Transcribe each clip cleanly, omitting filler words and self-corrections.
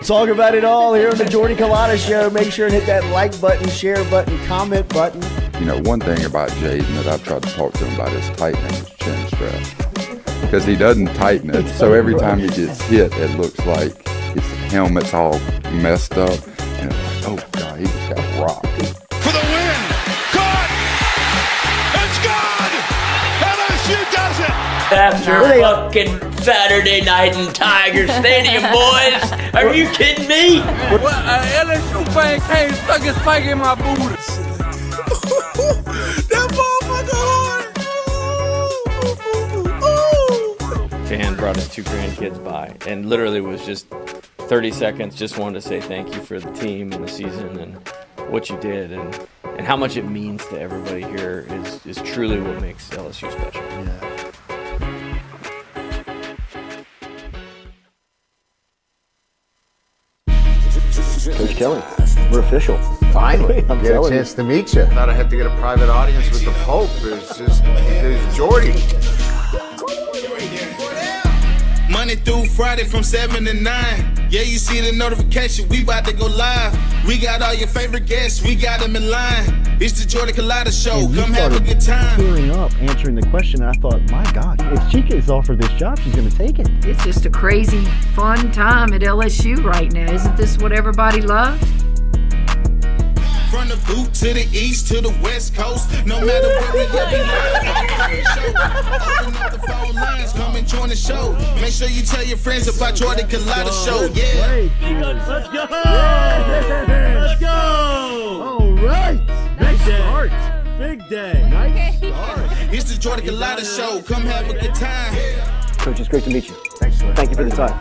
Talk about it all here on the Jordy Culotta Show. Make sure and hit that like button, share button, comment button. You know, one thing about Jaden that I've tried to talk to him about is tightening his chin strap. Because he doesn't tighten it, so every time he gets hit, it looks like his helmet's all messed up. And it's like, oh God, he just got rocked. For the win! Caught! It's good! LSU does it! After fucking Saturday night in Tiger Stadium, boys! Are you kidding me? Well, LSU fan came stuck his spike in my booty. That motherfucker hard! Fan brought his 2 grandkids by and literally was just 30 seconds, just wanted to say thank you for the team and the season and what you did and how much it means to everybody here is truly what makes LSU special. Yeah. Coach Kelly, we're official. Finally, I'm Get a telling chance to meet you. Thought I had to get a private audience with the Pope. There's Jordy. Monday through Friday from 7 to 9. Yeah, you see the notification. We about to go live. We got all your favorite guests. We got them in line. It's the Jordy Culotta Show. Come have a good time. Tearing up, answering the question. I thought, my God, if she gets offered this job, she's going to take it. It's just a crazy, fun time at LSU right now. Isn't this what everybody loves? From the boot to the east to the west coast. No matter where we at, we open up the phone lines. Come and join the show. Make sure you tell your friends about Jordy Culotta Show. Yeah. Let's go! Let's go! All right. Nice start. Big day. Nice start. It's the Jordy Culotta Show. Come have a good time. Coach, it's great to meet you. Thanks, sir. Thank you for the time.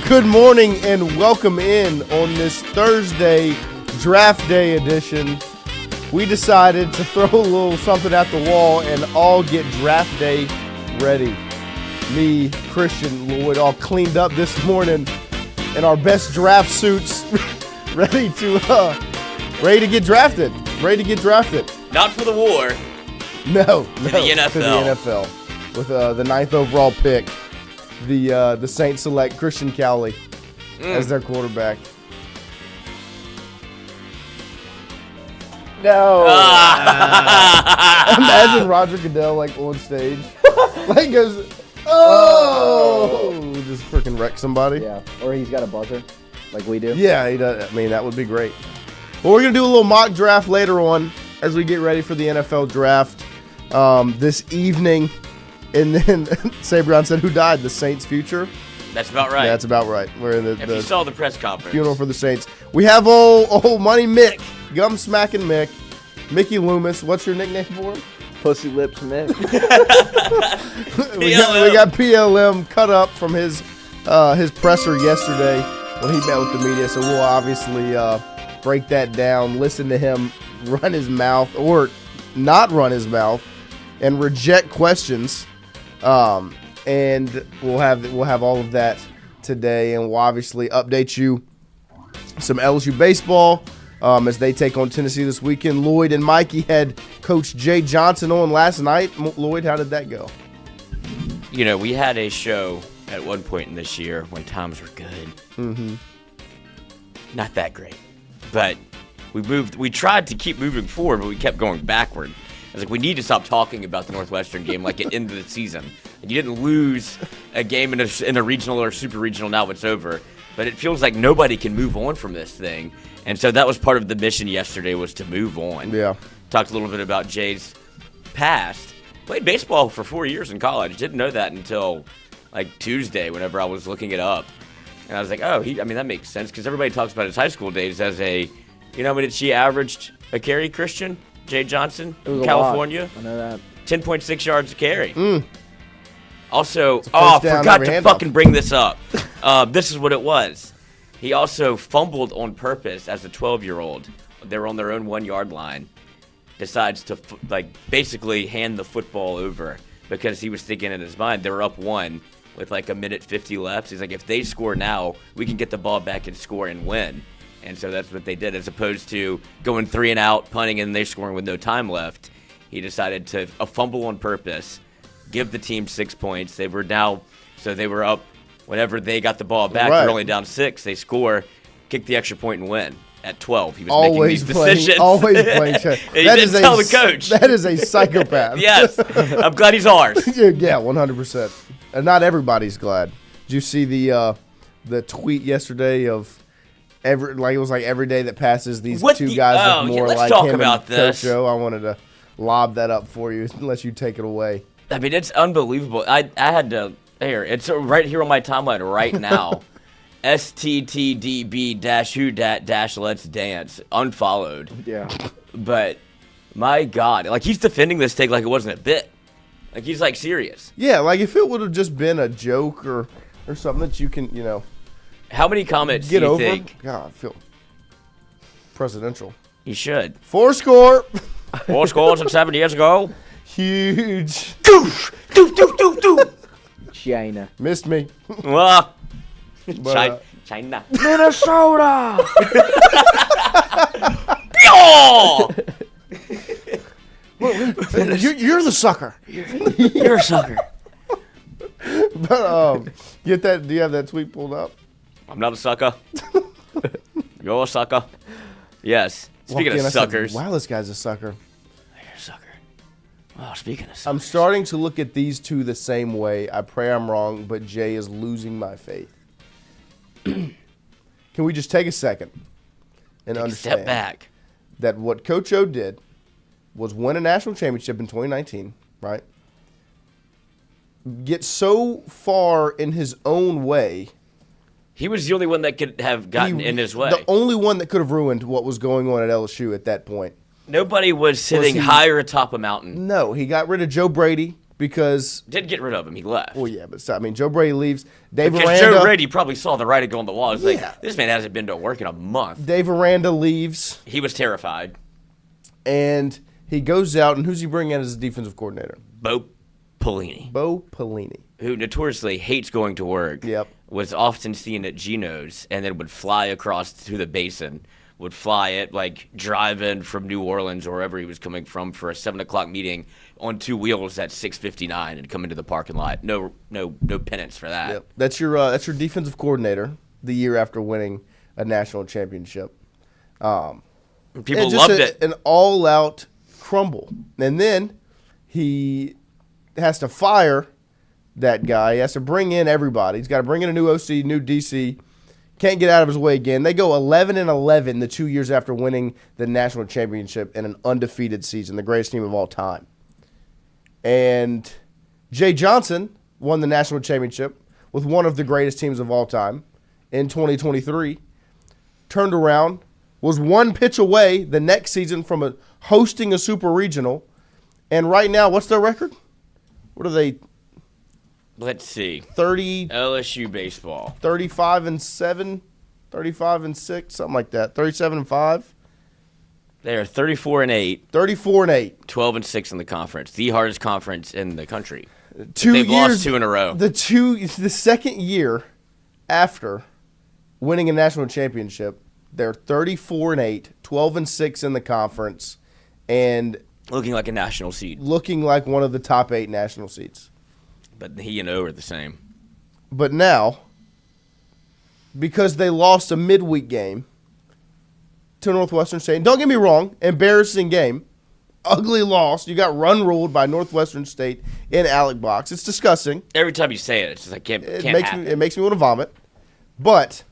Good morning and welcome in on this Thursday draft day edition. We decided to throw a little something at the wall and all get draft day ready. Me, Christian, Lloyd, all cleaned up this morning in our best draft suits, ready to get drafted. Ready to get drafted. Not for the war. No, To the NFL. To the NFL. With the 9th overall pick, the Saints select Christian Cowley as their quarterback. No. Imagine Roger Goodell like on stage. Like goes, just freaking wreck somebody. Yeah, or he's got a buzzer like we do. Yeah, he does. I mean, that would be great. Well, we're going to do a little mock draft later on as we get ready for the NFL draft this evening. And then Sabrion said, who died? The Saints' future? That's about right. Yeah, that's about right. We're in If you saw the press conference. funeral for the Saints. We have old Money Mick, gum smacking Mick, Mickey Loomis. What's your nickname for him? Pussy Lips Mick. we got PLM cut up from his presser yesterday when he met with the media. So we'll obviously break that down, listen to him run his mouth or not run his mouth, and reject questions. And we'll have all of that today, and we'll obviously update you some LSU baseball as they take on Tennessee this weekend. Lloyd and Mikey had Coach Jay Johnson on last night. Lloyd, how did that go? You know, we had a show at one point in this year when times were good. Mm-hmm. Not that great, but we tried to keep moving forward, but we kept going backward. I was like, we need to stop talking about the Northwestern game like at the end of the season. And you didn't lose a game in a regional or super regional. Now it's over. But it feels like nobody can move on from this thing. And so that was part of the mission yesterday, was to move on. Yeah. Talked a little bit about Jay's past. Played baseball for 4 years in college. Didn't know that until like Tuesday whenever I was looking it up. And I was like, that makes sense, because everybody talks about his high school days as a, how many she averaged a carry, Christian? Jay Johnson, California. I know that. 10.6 yards a carry. Also, down, forgot every to handoff. fucking bring this up. This is what it was. He also fumbled on purpose as a 12-year-old. They were on their own 1-yard line. Decides to basically hand the football over because he was thinking in his mind they were up 1 with like a minute 50 left. He's like, if they score now, we can get the ball back and score and win. And so that's what they did, as opposed to going 3 and out, punting, and they scoring with no time left. He decided to fumble on purpose, give the team 6 points. They were up whenever they got the ball back. Right. They're only down 6. They score, kick the extra point, and win. At 12, he was making these decisions. Always playing. He didn't tell the coach. That is a psychopath. Yes, I'm glad he's ours. Yeah, 100%. And not everybody's glad. Did you see the tweet yesterday of it was like every day that passes, these two guys look more like talk him about and this. Coach Joe. I wanted to lob that up for you, unless you take it away. I mean, it's unbelievable. I had to it's right here on my timeline right now. STTDB-who-let's dance unfollowed. Yeah. But my God, like, he's defending this take like it wasn't a bit. Like, he's like serious. Yeah, like if it would have just been a joke or something that you can, How many comments get do you over. think? God, I feel presidential. You should. 4 score. 4 scores and 7 years ago. Huge. Goosh! Do. China. Missed me. Well, But, China. Minnesota. you're the sucker. You're a sucker. But get that. Do you have that tweet pulled up? I'm not a sucker. You're a sucker. Yes. Speaking Walked in, of I said, suckers. wow, this guy's a sucker. You're a sucker. Oh, speaking of suckers. I'm starting to look at these two the same way. I pray I'm wrong, but Jay is losing my faith. Can we just take a second and understand Step back. that what Coach O did was win a national championship in 2019, right? Get so far in his own way. He was the only one that could have gotten in his way. The only one that could have ruined what was going on at LSU at that point. Nobody was sitting higher atop a mountain. No, he got rid of Joe Brady, because Did get rid of him. He left. well, yeah, but I mean, Joe Brady leaves. Dave Because Aranda, Joe Brady probably saw the writing on the wall. It's Yeah. like, this man hasn't been to work in a month. Dave Aranda leaves, He was terrified. and he goes out, and who's he bringing in as a defensive coordinator? Bo Pelini, Bo Pelini. who notoriously hates going to work, Yep. was often seen at Geno's and then would fly across to the basin, would fly it, like drive in from New Orleans or wherever he was coming from for a 7 o'clock meeting on 2 wheels at 6:59 and come into the parking lot. No penance for that. Yep. That's your defensive coordinator the year after winning a national championship. People And just loved it. An all-out crumble. And then he has to fire that guy. He has to bring in everybody. He's got to bring in a new OC, new DC. Can't get out of his way again. They go 11-11 the 2 years after winning the national championship in an undefeated season, the greatest team of all time. And Jay Johnson won the national championship with one of the greatest teams of all time in 2023. Turned around, was one pitch away the next season from hosting a super regional. And right now, what's their record? What are they? Let's see. 30, LSU baseball. 35-7, 35-6, something like that. 37-5, They are 34-8, 34-8. 12-6 in the conference. The hardest conference in the country. 2 They've years, lost 2 in a row. The second year after winning a national championship, they're 34-8, 12-6 in the conference, and Looking like a national seed. looking like one of the top 8 national seeds. But he and O are the same. But now, because they lost a midweek game to Northwestern State, and don't get me wrong, embarrassing game, ugly loss. You got run-ruled by Northwestern State in Alec Box. It's disgusting. Every time you say it, it's just like, can't happen. It makes me want to vomit. But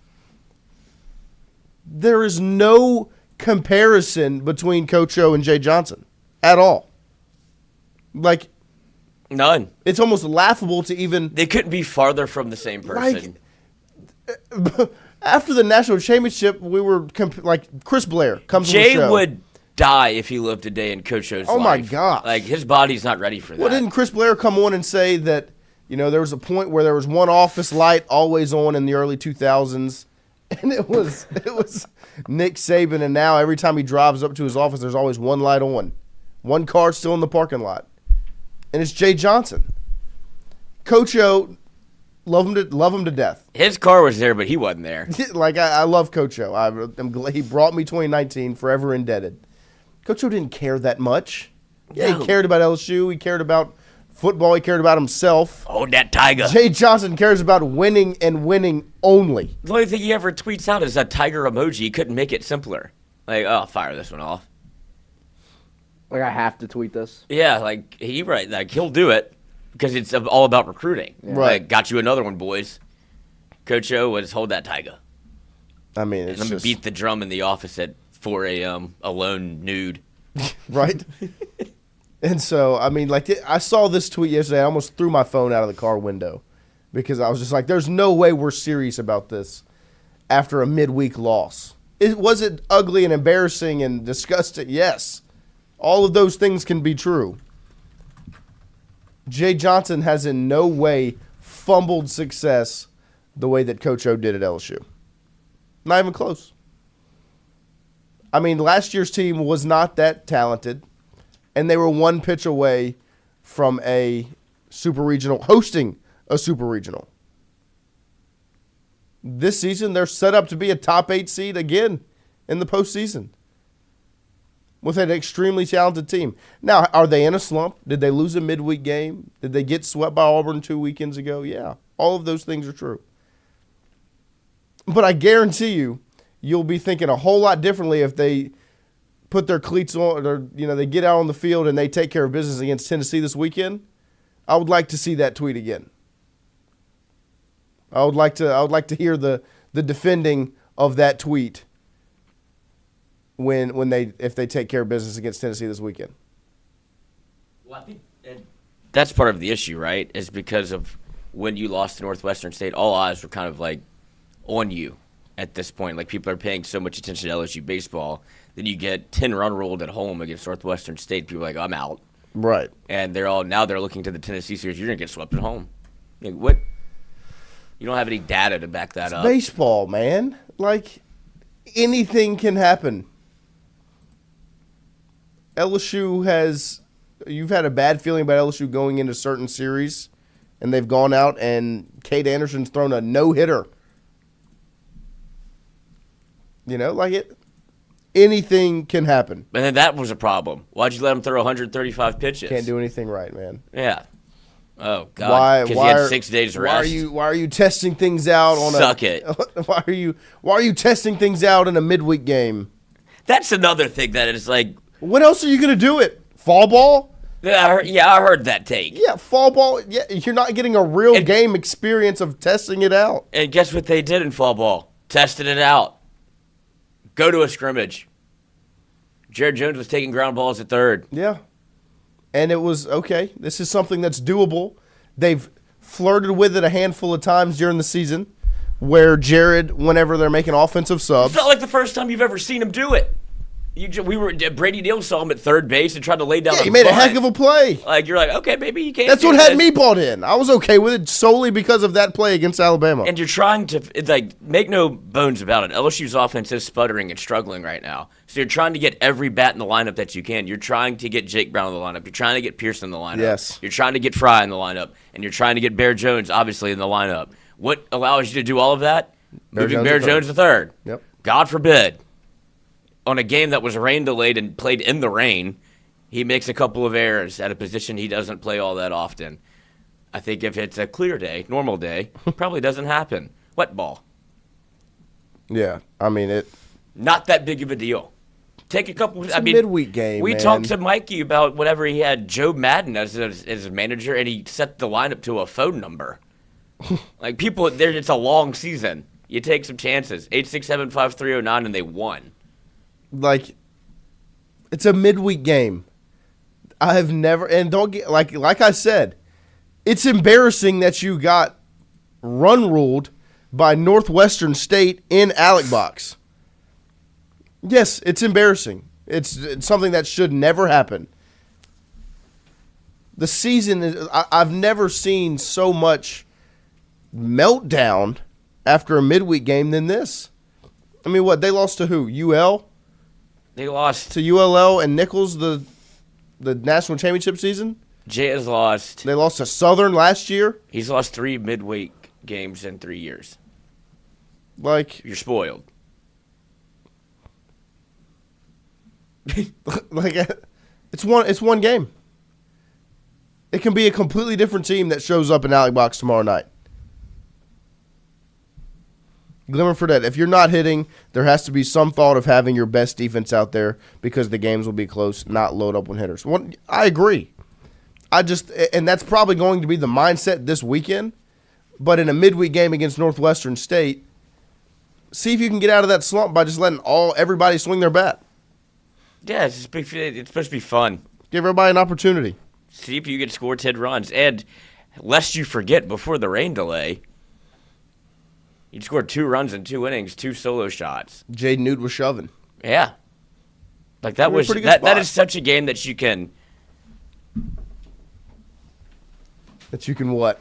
there is no comparison between Coach O and Jay Johnson at all. Like, None. it's almost laughable to even They couldn't be farther from the same person. after the national championship, we were like Chris Blair comes on the Jay show. would die if he lived a day in Coach O's Oh, my life. gosh. Like, his body's not ready for that. Well, didn't Chris Blair come on and say that, there was a point where there was one office light always on in the early 2000s, and it was Nick Saban, and now every time he drives up to his office, there's always one light on. One car still in the parking lot. And it's Jay Johnson. Coach O, love him to death. His car was there, but he wasn't there. Like, I love Coach O. I'm glad he brought me 2019, forever indebted. Coach O didn't care that much. Yeah, No. he cared about LSU. He cared about football. He cared about himself. Hold that tiger. Jay Johnson cares about winning and winning only. The only thing he ever tweets out is that tiger emoji. He couldn't make it simpler. Like, oh, fire this one off. Like, I have to tweet this. Yeah, like, he'll do it because it's all about recruiting. Right. Like, got you another one, boys. Coach O was hold that tiger. I mean, it's Let me just beat the drum in the office at 4 a.m. alone, nude. right. And so, I mean, like, I saw this tweet yesterday. I almost threw my phone out of the car window because I was just like, there's no way we're serious about this after a midweek loss. Was it ugly and embarrassing and disgusting? Yes. All of those things can be true. Jay Johnson has in no way fumbled success the way that Coach O did at LSU. Not even close. I mean, last year's team was not that talented, and they were one pitch away from a super regional, hosting a super regional. This season, they're set up to be a top 8 seed again in the postseason with an extremely talented team. Now, are they in a slump? Did they lose a midweek game? Did they get swept by Auburn 2 weekends ago? Yeah, all of those things are true. But I guarantee you'll be thinking a whole lot differently if they put their cleats on, or they get out on the field and they take care of business against Tennessee this weekend. I would like to see that tweet again. I would like to hear the defending of that tweet if they take care of business against Tennessee this weekend. Well, I think that's part of the issue, right? Is because of when you lost to Northwestern State, all eyes were kind of like on you at this point. Like, people are paying so much attention to LSU baseball. Then you get 10 run ruled at home against Northwestern State. People are like, I'm out. Right. And they're looking to the Tennessee series. You're gonna get swept at home. Like, what? You don't have any data to back that up. Baseball, man. Like, anything can happen. You've had a bad feeling about LSU going into certain series, and they've gone out and Kate Anderson's thrown a no-hitter. Anything can happen. And then that was a problem. Why'd you let him throw 135 pitches? Can't do anything right, man. Yeah. Oh God. Because he had 6 days rest. Why are you testing things out on Suck it. Why are you testing things out in a midweek game? That's another thing that is like. When else are you gonna do it? Fall ball? Yeah, I heard that take. Yeah, fall ball. Yeah, you're not getting a real game experience of testing it out. And guess what they did in fall ball? Tested it out. Go to a scrimmage. Jared Jones was taking ground balls at third. Yeah. And it was, okay, this is something that's doable. They've flirted with it a handful of times during the season where Jared, whenever they're making offensive subs. It's not like the first time you've ever seen him do it. Brady Neal saw him at third base and tried to lay down. Yeah, he made a heck of a play. Like, you're like, okay, maybe you can't. That's what had me bought in. I was okay with it solely because of that play against Alabama. And you're trying to, make no bones about it. LSU's offense is sputtering and struggling right now. So you're trying to get every bat in the lineup that you can. You're trying to get Jake Brown in the lineup. You're trying to get Pearson in the lineup. Yes. You're trying to get Fry in the lineup. And you're trying to get Bear Jones, obviously, in the lineup. What allows you to do all of that? Moving Bear Jones to third. Yep. God forbid. On a game that was rain delayed and played in the rain, he makes a couple of errors at a position he doesn't play all that often. I think if it's a clear day, normal day, probably doesn't happen. Wet ball. Yeah, I mean it. Not that big of a deal. Take a couple. It's a midweek game. We man. talked to Mikey about whatever he had Joe Madden as a manager, and he set the lineup to a phone number. Like people, it's a long season. You take some chances. 867-5309, and they won. Like, it's a midweek game. I have never, and don't get, like I said, it's embarrassing that you got run ruled by Northwestern State in Alec Box. Yes, it's embarrassing. It's something that should never happen. The season is, I've never seen so much meltdown after a midweek game than this. I mean, what, they lost to who? UL? They lost to ULL and Nichols the national championship season. Jay has lost. They lost to Southern last year. He's lost 3 midweek games in 3 years. Like, you're spoiled. Like, it's one game. It can be a completely different team that shows up in Alec Box tomorrow night. Glimmer for that. If you're not hitting, there has to be some thought of having your best defense out there because the games will be close, not load up on hitters. I agree. And that's probably going to be the mindset this weekend. But in a midweek game against Northwestern State, see if you can get out of that slump by just letting everybody swing their bat. Yeah, it's supposed to be fun. Give everybody an opportunity. See if you can score 10 runs. And lest you forget, before the rain delay, you scored 2 runs in 2 innings, 2 solo shots. Jaden Newt was shoving. Yeah. Like that was that is such a game that you can what?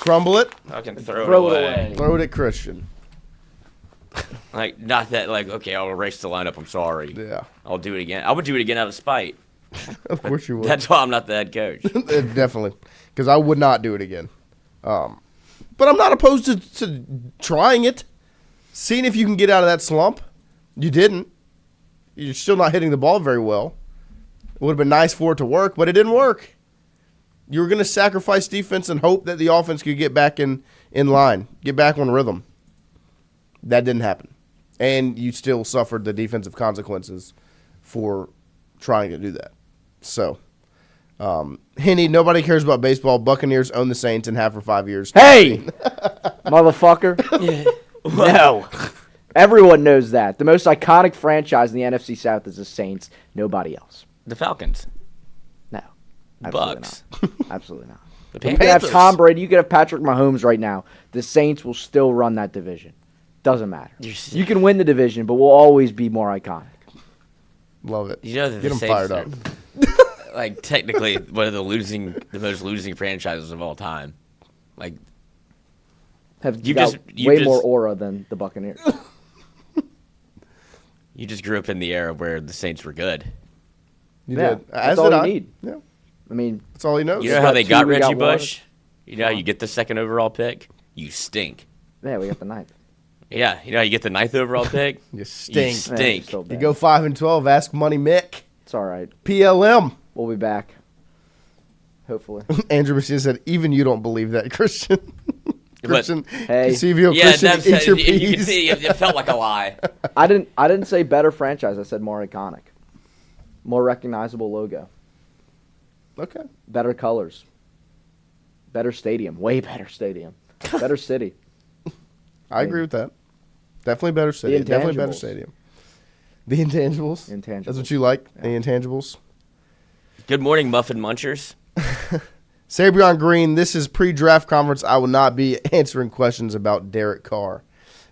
Crumble it? I can throw it away. Throw it at Christian. Like, not that, like, okay, I'll erase the lineup, I'm sorry. Yeah. I'll do it again. I would do it again out of spite. Of course you would. That's why I'm not the head coach. Definitely. Because I would not do it again. But I'm not opposed to trying it. Seeing if you can get out of that slump. You didn't. You're still not hitting the ball very well. It would have been nice for it to work, but it didn't work. You were going to sacrifice defense and hope that the offense could get back in line, get back on rhythm. That didn't happen. And you still suffered the defensive consequences for trying to do that. So, Henny, nobody cares about baseball. Buccaneers own the Saints and have for 5 years. Hey, motherfucker. No. Everyone knows that. The most iconic franchise in the NFC South is the Saints. Nobody else. The Falcons. No. Bucks. Absolutely not. The You can have Tom Brady. You can have Patrick Mahomes right now. The Saints will still run that division. Doesn't matter. You can win the division, but we'll always be more iconic. Love it. You know that Get the them fired Saints up. are, like technically one of the most losing franchises of all time. Like Have You got just- you way just- more aura than the Buccaneers. you just grew up in the era where the Saints were good. You Yeah, did. that's As all did you I. need. Yeah, I mean, that's all he knows. You know how they got we got Reggie one. Bush? You know how you get the 2nd overall pick? You stink. yeah, we got the 9th. Yeah, you know how you get the 9th overall pick? You stink. You stink. So You bad. go 5-12. Ask Money Mick. It's all right. PLM. We'll be back. Hopefully. Andrew Messina said, even you don't believe that, Christian. Christian, Hey. Casivio, Yeah, Christian, that's, eat your you can peas. see it felt like a lie. I didn't say better franchise. I said more iconic, more recognizable logo, Okay. better colors, better stadium, way better stadium, better city. I agree with that. Definitely better stadium. Definitely better intangibles. stadium. The intangibles? Intangibles. That's what you like? The intangibles? Good morning, Muffin Munchers. Sabrion Green, this is pre-draft conference. I will not be answering questions about Derek Carr.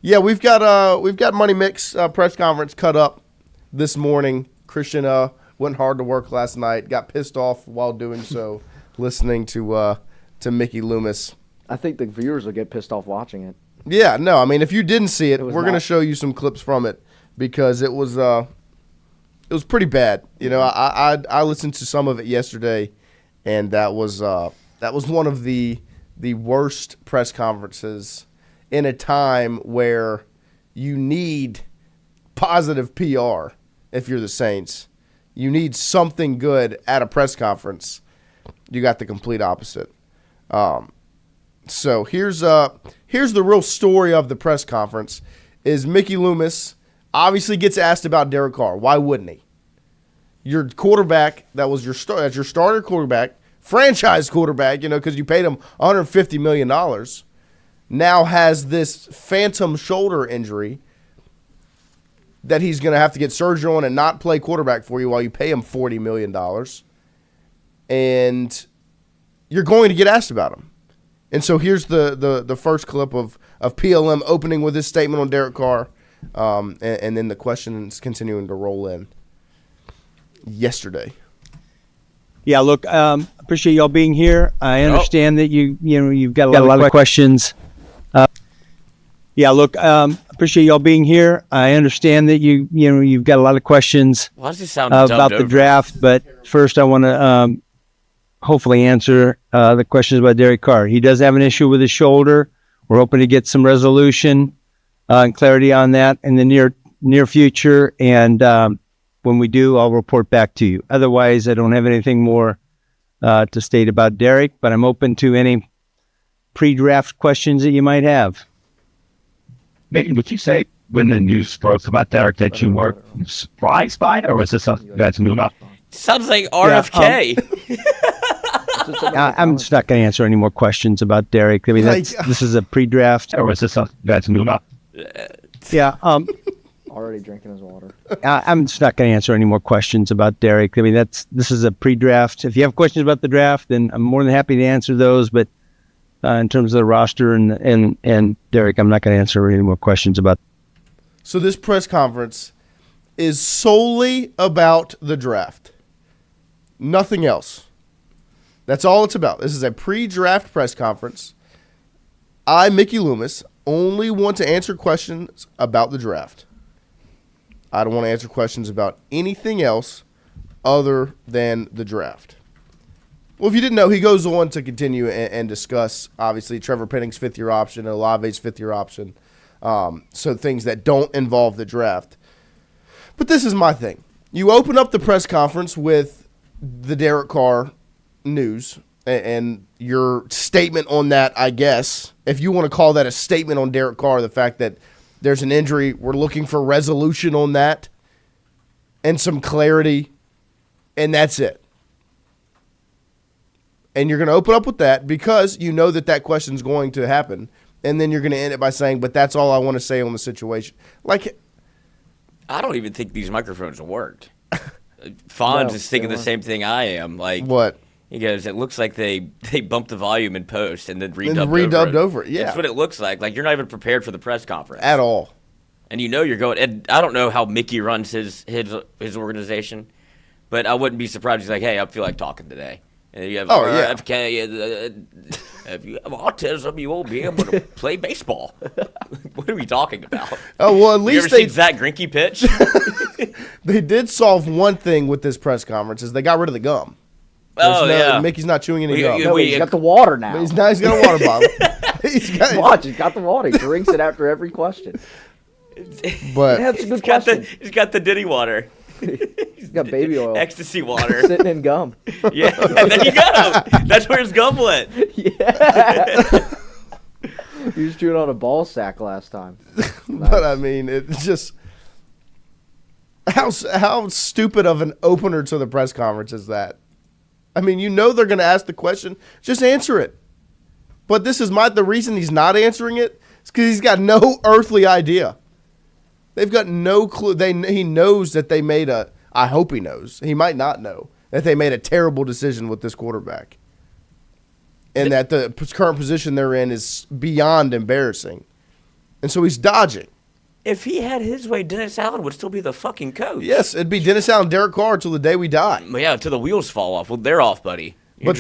Yeah, we've got Money Mix press conference cut up this morning. Christian went hard to work last night. Got pissed off while doing so, listening to Mickey Loomis. I think the viewers will get pissed off watching it. Yeah, no, I mean if you didn't see it, was we're gonna not- show you some clips from it because it was pretty bad. You know, I listened to some of it yesterday, and that was one of the worst press conferences in a time where you need positive PR. If you're the Saints, you need something good at a press conference. You got the complete opposite. So here's the real story of the press conference: is Mickey Loomis obviously gets asked about Derek Carr. Why wouldn't he? Your quarterback that was your starter quarterback, franchise quarterback, you know, because you paid him $150 million, now has this phantom shoulder injury that he's going to have to get surgery on and not play quarterback for you while you pay him $40 million. And you're going to get asked about him. And so here's the first clip of PLM opening with his statement on Derek Carr, and then the questions continuing to roll in. Yesterday. Yeah, look, appreciate y'all being here. I understand that you've got a lot of questions. Yeah, look, appreciate y'all being here. I understand that you've got a lot of questions Why does this sound about the over? draft, but first I want to hopefully answer the questions about Derek Carr. He does have an issue with his shoulder. We're hoping to get some resolution and clarity on that in the near future, and when we do, I'll report back to you. Otherwise, I don't have anything more to state about Derek, but I'm open to any pre-draft questions that you might have. Maybe would you say when the news broke about Derek that you were surprised by it, or was this something that's new enough? Sounds like RFK. I'm just not going to answer any more questions about Derek. I mean, this is a pre-draft. Or was this something that's new enough? Yeah. Already drinking his water. I'm just not going to answer any more questions about Derek. I mean, this is a pre-draft. If you have questions about the draft, then I'm more than happy to answer those. But in terms of the roster and Derek, I'm not going to answer any more questions about. So this press conference is solely about the draft. Nothing else. That's all it's about. This is a pre-draft press conference. I, Mickey Loomis, only want to answer questions about the draft. I don't want to answer questions about anything else other than the draft. Well, if you didn't know, he goes on to continue and discuss, obviously, Trevor Penning's fifth-year option and Olave's fifth-year option, so things that don't involve the draft. But this is my thing. You open up the press conference with the Derek Carr news and your statement on that, I guess, if you want to call that a statement on Derek Carr, the fact that there's an injury, we're looking for resolution on that and some clarity, and that's it. And you're going to open up with that because you know that question's going to happen, and then you're going to end it by saying, but that's all I want to say on the situation. Like, I don't even think these microphones worked. Fonz is thinking the same thing I am. Like, what? He goes, it looks like they bumped the volume in post and then redubbed over it. Yeah. That's what it looks like. Like, you're not even prepared for the press conference. At all. and you know you're going. And I don't know how Mickey runs his organization, but I wouldn't be surprised. He's like, "Hey, I feel like talking today." And you have RFK. If you have autism, you won't be able to play baseball. What are we talking about? Oh well, at least you ever seen Zach Greinke pitch? They did solve one thing with this press conference is they got rid of the gum. Mickey's not chewing any gum. No, he's got the water now. He's got a water bottle. He's got the water. He drinks it after every question. But that's a good question. He's got the Diddy water. He's got baby oil. Ecstasy water. Sitting in gum. Yeah, and there you go. That's where his gum went. Yeah. He was chewing on a ball sack last time. Nice. But I mean, it's just how stupid of an opener to the press conference is that? I mean, you know they're going to ask the question. Just answer it. But this is the reason he's not answering it is because he's got no earthly idea. They've got no clue. He knows that they made I hope he knows. He might not know that they made a terrible decision with this quarterback. And that the current position they're in is beyond embarrassing. And so he's dodging. If he had his way, Dennis Allen would still be the fucking coach. Yes, it'd be Dennis Allen, Derek Carr till the day we die. Yeah, till the wheels fall off. Well, they're off, buddy. But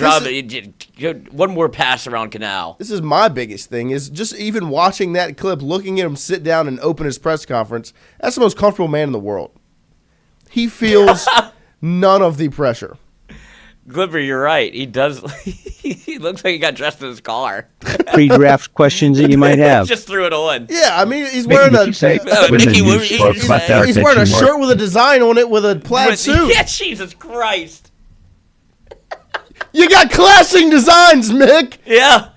one more pass around Canal. This is my biggest thing is just even watching that clip, looking at him sit down and open his press conference. That's the most comfortable man in the world. He feels none of the pressure. Glibber, you're right. He does. He looks like he got dressed in his car. Pre-draft questions that you might have. Just threw it on. Yeah, I mean, he's wearing he's wearing a shirt with a design on it with a plaid suit. Yeah, Jesus Christ. You got clashing designs, Mick. Yeah.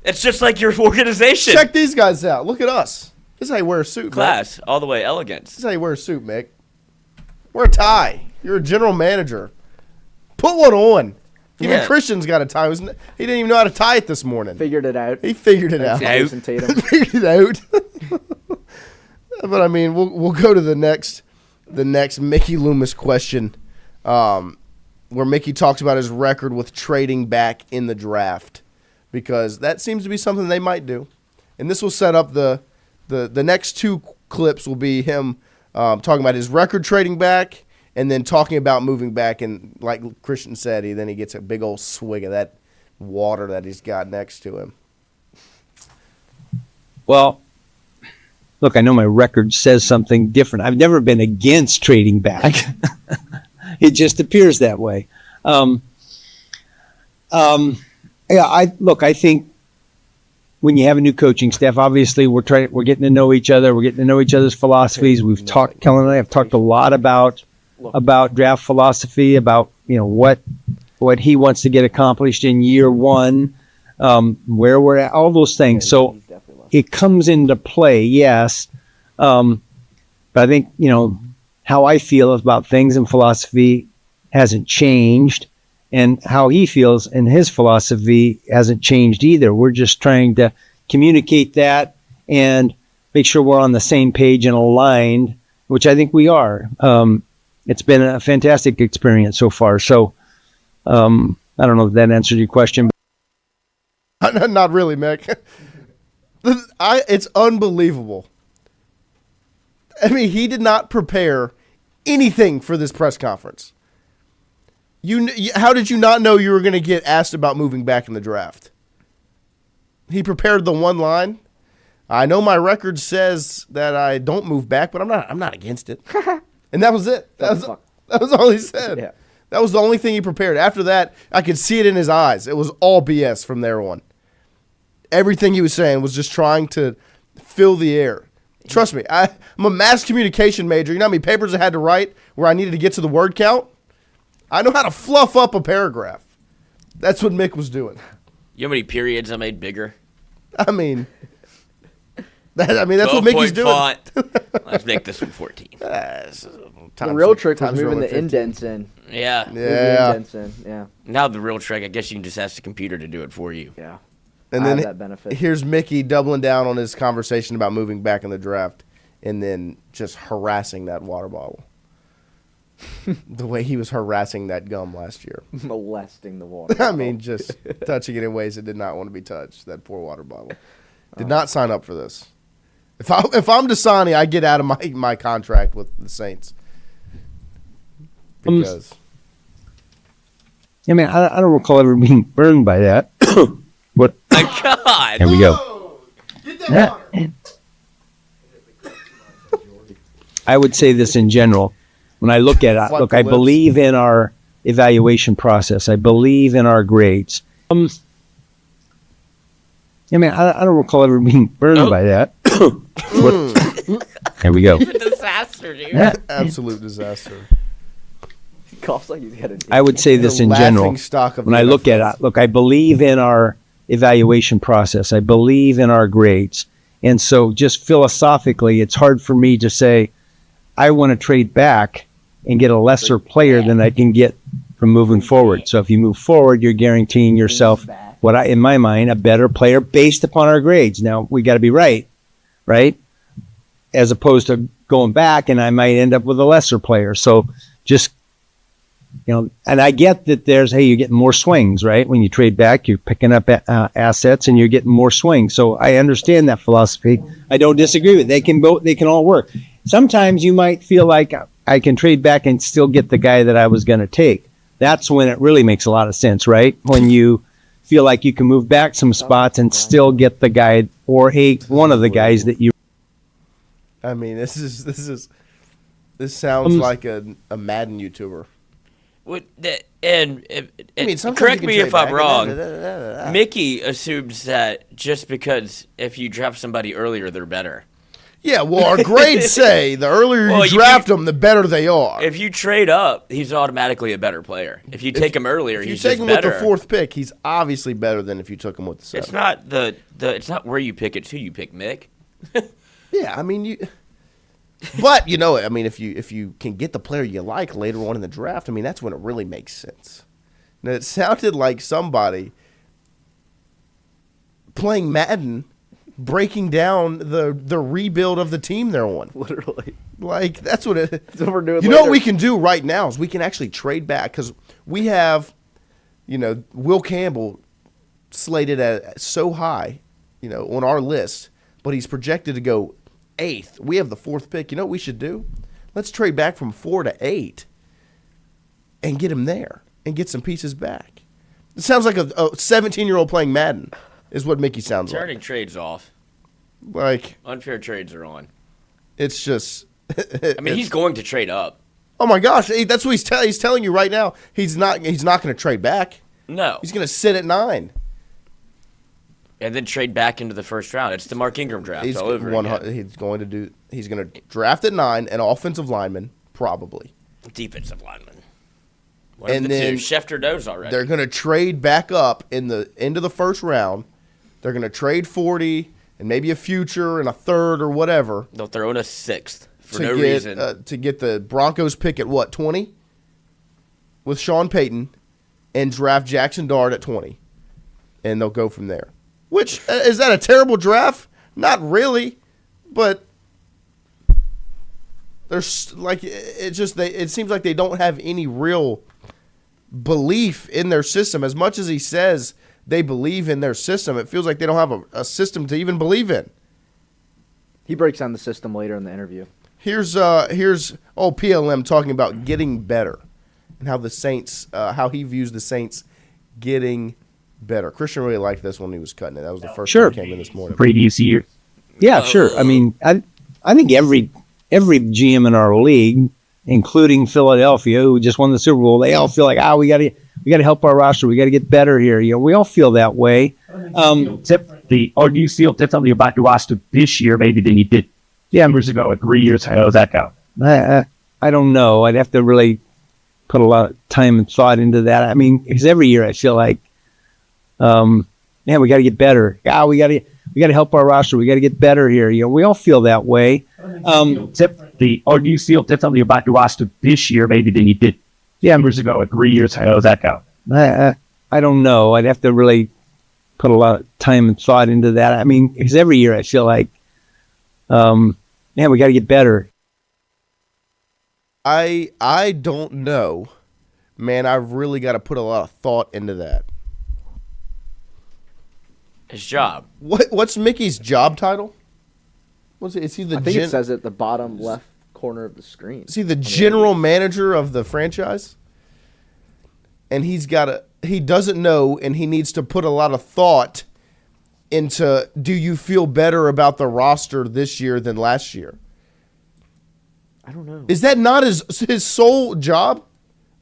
It's just like your organization. Check these guys out. Look at us. This is how you wear a suit, Class, Mick. all the way, elegance. This is how you wear a suit, Mick. Wear a tie. You're a general manager. Put one on. Even Christian's got a tie. He didn't even know how to tie it this morning. Figured it out. He figured it out. Figured it out. But I mean, we'll go to the next Mickey Loomis question, where Mickey talks about his record with trading back in the draft, because that seems to be something they might do. And this will set up the next two clips will be him talking about his record trading back, and then talking about moving back, and like Christian said, he gets a big old swig of that water that he's got next to him. Well, look, I know my record says something different. I've never been against trading back. It just appears that way. I think when you have a new coaching staff, obviously we're getting to know each other. We're getting to know each other's philosophies. We've talked, Kellen and I have talked a lot about draft philosophy, about what he wants to get accomplished in year one, where we're at, all those things. So it comes into play, yes. But I think how I feel about things and philosophy hasn't changed, and how he feels and his philosophy hasn't changed either. We're just trying to communicate that and make sure we're on the same page and aligned, which I think we are. It's been a fantastic experience so far. So I don't know if that answered your question. Not really, Mick. It's unbelievable. I mean, he did not prepare anything for this press conference. How did you not know you were going to get asked about moving back in the draft? He prepared the one line. I know my record says that I don't move back, but I'm not against it. And that was it. That was all he said. Yeah. That was the only thing he prepared. After that, I could see it in his eyes. It was all BS from there on. Everything he was saying was just trying to fill the air. Trust me, I'm a mass communication major. You know how many papers I had to write where I needed to get to the word count? I know how to fluff up a paragraph. That's what Mick was doing. You know how many periods I made bigger? I mean, that's what Mickey's doing. Font. Let's make this one 14. The real trick was moving the indents in. Yeah. Yeah. Indents in. Yeah. Now the real trick, I guess you can just ask the computer to do it for you. Yeah. And then that benefit. Here's Mickey doubling down on his conversation about moving back in the draft, and then just harassing that water bottle. The way he was harassing that gum last year. Molesting the water bottle. I mean, just touching it in ways it did not want to be touched. That poor water bottle. Did not sign up for this. If I'm Dasani, I get out of my contract with the Saints because. I mean, I don't recall ever being burned by that. But my God, there we go. I would say this in general. When I look at it, look, I believe in our evaluation process. I believe in our grades. I mean, I don't recall ever being burned by that. There we go. it's a disaster, dude. Absolute disaster. He coughs like he's got a. I would say this in general. When I look at it, look, I believe in our evaluation process. I believe in our grades. And so just philosophically, it's hard for me to say, I want to trade back and get a lesser player than I can get from moving forward. So if you move forward, you're guaranteeing yourself in my mind, a better player based upon our grades. Now, we got to be right? As opposed to going back, and I might end up with a lesser player. So just, and I get that you're getting more swings, right? When you trade back, you're picking up assets and you're getting more swings. So I understand that philosophy. I don't disagree with it. They can all work. Sometimes you might feel like I can trade back and still get the guy that I was going to take. That's when it really makes a lot of sense, right? When you feel like you can move back some spots and still get the guy or one of the guys that you. I mean, this sounds like a Madden YouTuber. Correct me if I'm wrong. Mickey assumes that just because if you draft somebody earlier, they're better. Yeah, well, our grades say the earlier you draft them, the better they are. If you trade up, he's automatically a better player. If you take him earlier, he's just better. If you take him with the fourth pick, he's obviously better than if you took him with the seventh. It's not where you pick, it's who you pick, Mick. Yeah, I mean but if you can get the player you like later on in the draft, I mean that's when it really makes sense. Now it sounded like somebody playing Madden breaking down the rebuild of the team they're on. Literally. Like, that's what that's what we're doing You know what we can do right now is we can actually trade back because we have, Will Campbell slated at so high, on our list, but he's projected to go 8th. We have the 4th pick. You know what we should do? Let's trade back from 4 to 8 and get him there and get some pieces back. It sounds like a 17-year-old playing Madden. Is what Mickey sounds like. Turning trades off. Like unfair trades are on. It's just. I mean, he's going to trade up. Oh my gosh, that's what he's telling you right now. He's not going to trade back. No, he's going to sit at 9, and then trade back into the first round. It's the Mark Ingram draft all over again. He's going to draft at 9 an offensive lineman, probably defensive lineman. And then Schefter knows already. They're going to trade back up in the end of the first round. They're going to trade 40 and maybe a future and a 3rd or whatever. They'll throw in a 6th for no reason. To get the Broncos pick at what, 20? With Sean Payton and draft Jackson Dart at 20. And they'll go from there. Which, is that a terrible draft? Not really. But there's like, it seems like they don't have any real belief in their system. As much as he says they believe in their system, it feels like they don't have a system to even believe in. He breaks down the system later in the interview. Here's PLM talking about getting better and how the Saints, how he views the Saints getting better. Christian really liked this when he was cutting it. That was the first one that came in this morning. Previous year. Yeah, sure. I mean, I think every GM in our league, including Philadelphia, who just won the Super Bowl, they all feel like, we got to help our roster. We got to get better here. We all feel that way. Or do you feel differently about your roster this year maybe than you did years ago or 3 years? How does that go? I don't know. I'd have to really put a lot of time and thought into that. I mean, because every year I feel like, we got to get better. We got to help our roster. We got to get better here. We all feel that way. Or do you feel differently about your roster this year maybe than you did years ago or 3 years? How does that go? I don't know. I'd have to really put a lot of time and thought into that. I mean, because every year I feel like, we got to get better. I don't know, man. I've really got to put a lot of thought into that. His job. What's Mickey's job title? Is he the? I think it says at the bottom left corner of the screen. Is he the general manager of the franchise? And he doesn't know, and he needs to put a lot of thought into, do you feel better about the roster this year than last year? I don't know. Is that not his sole job?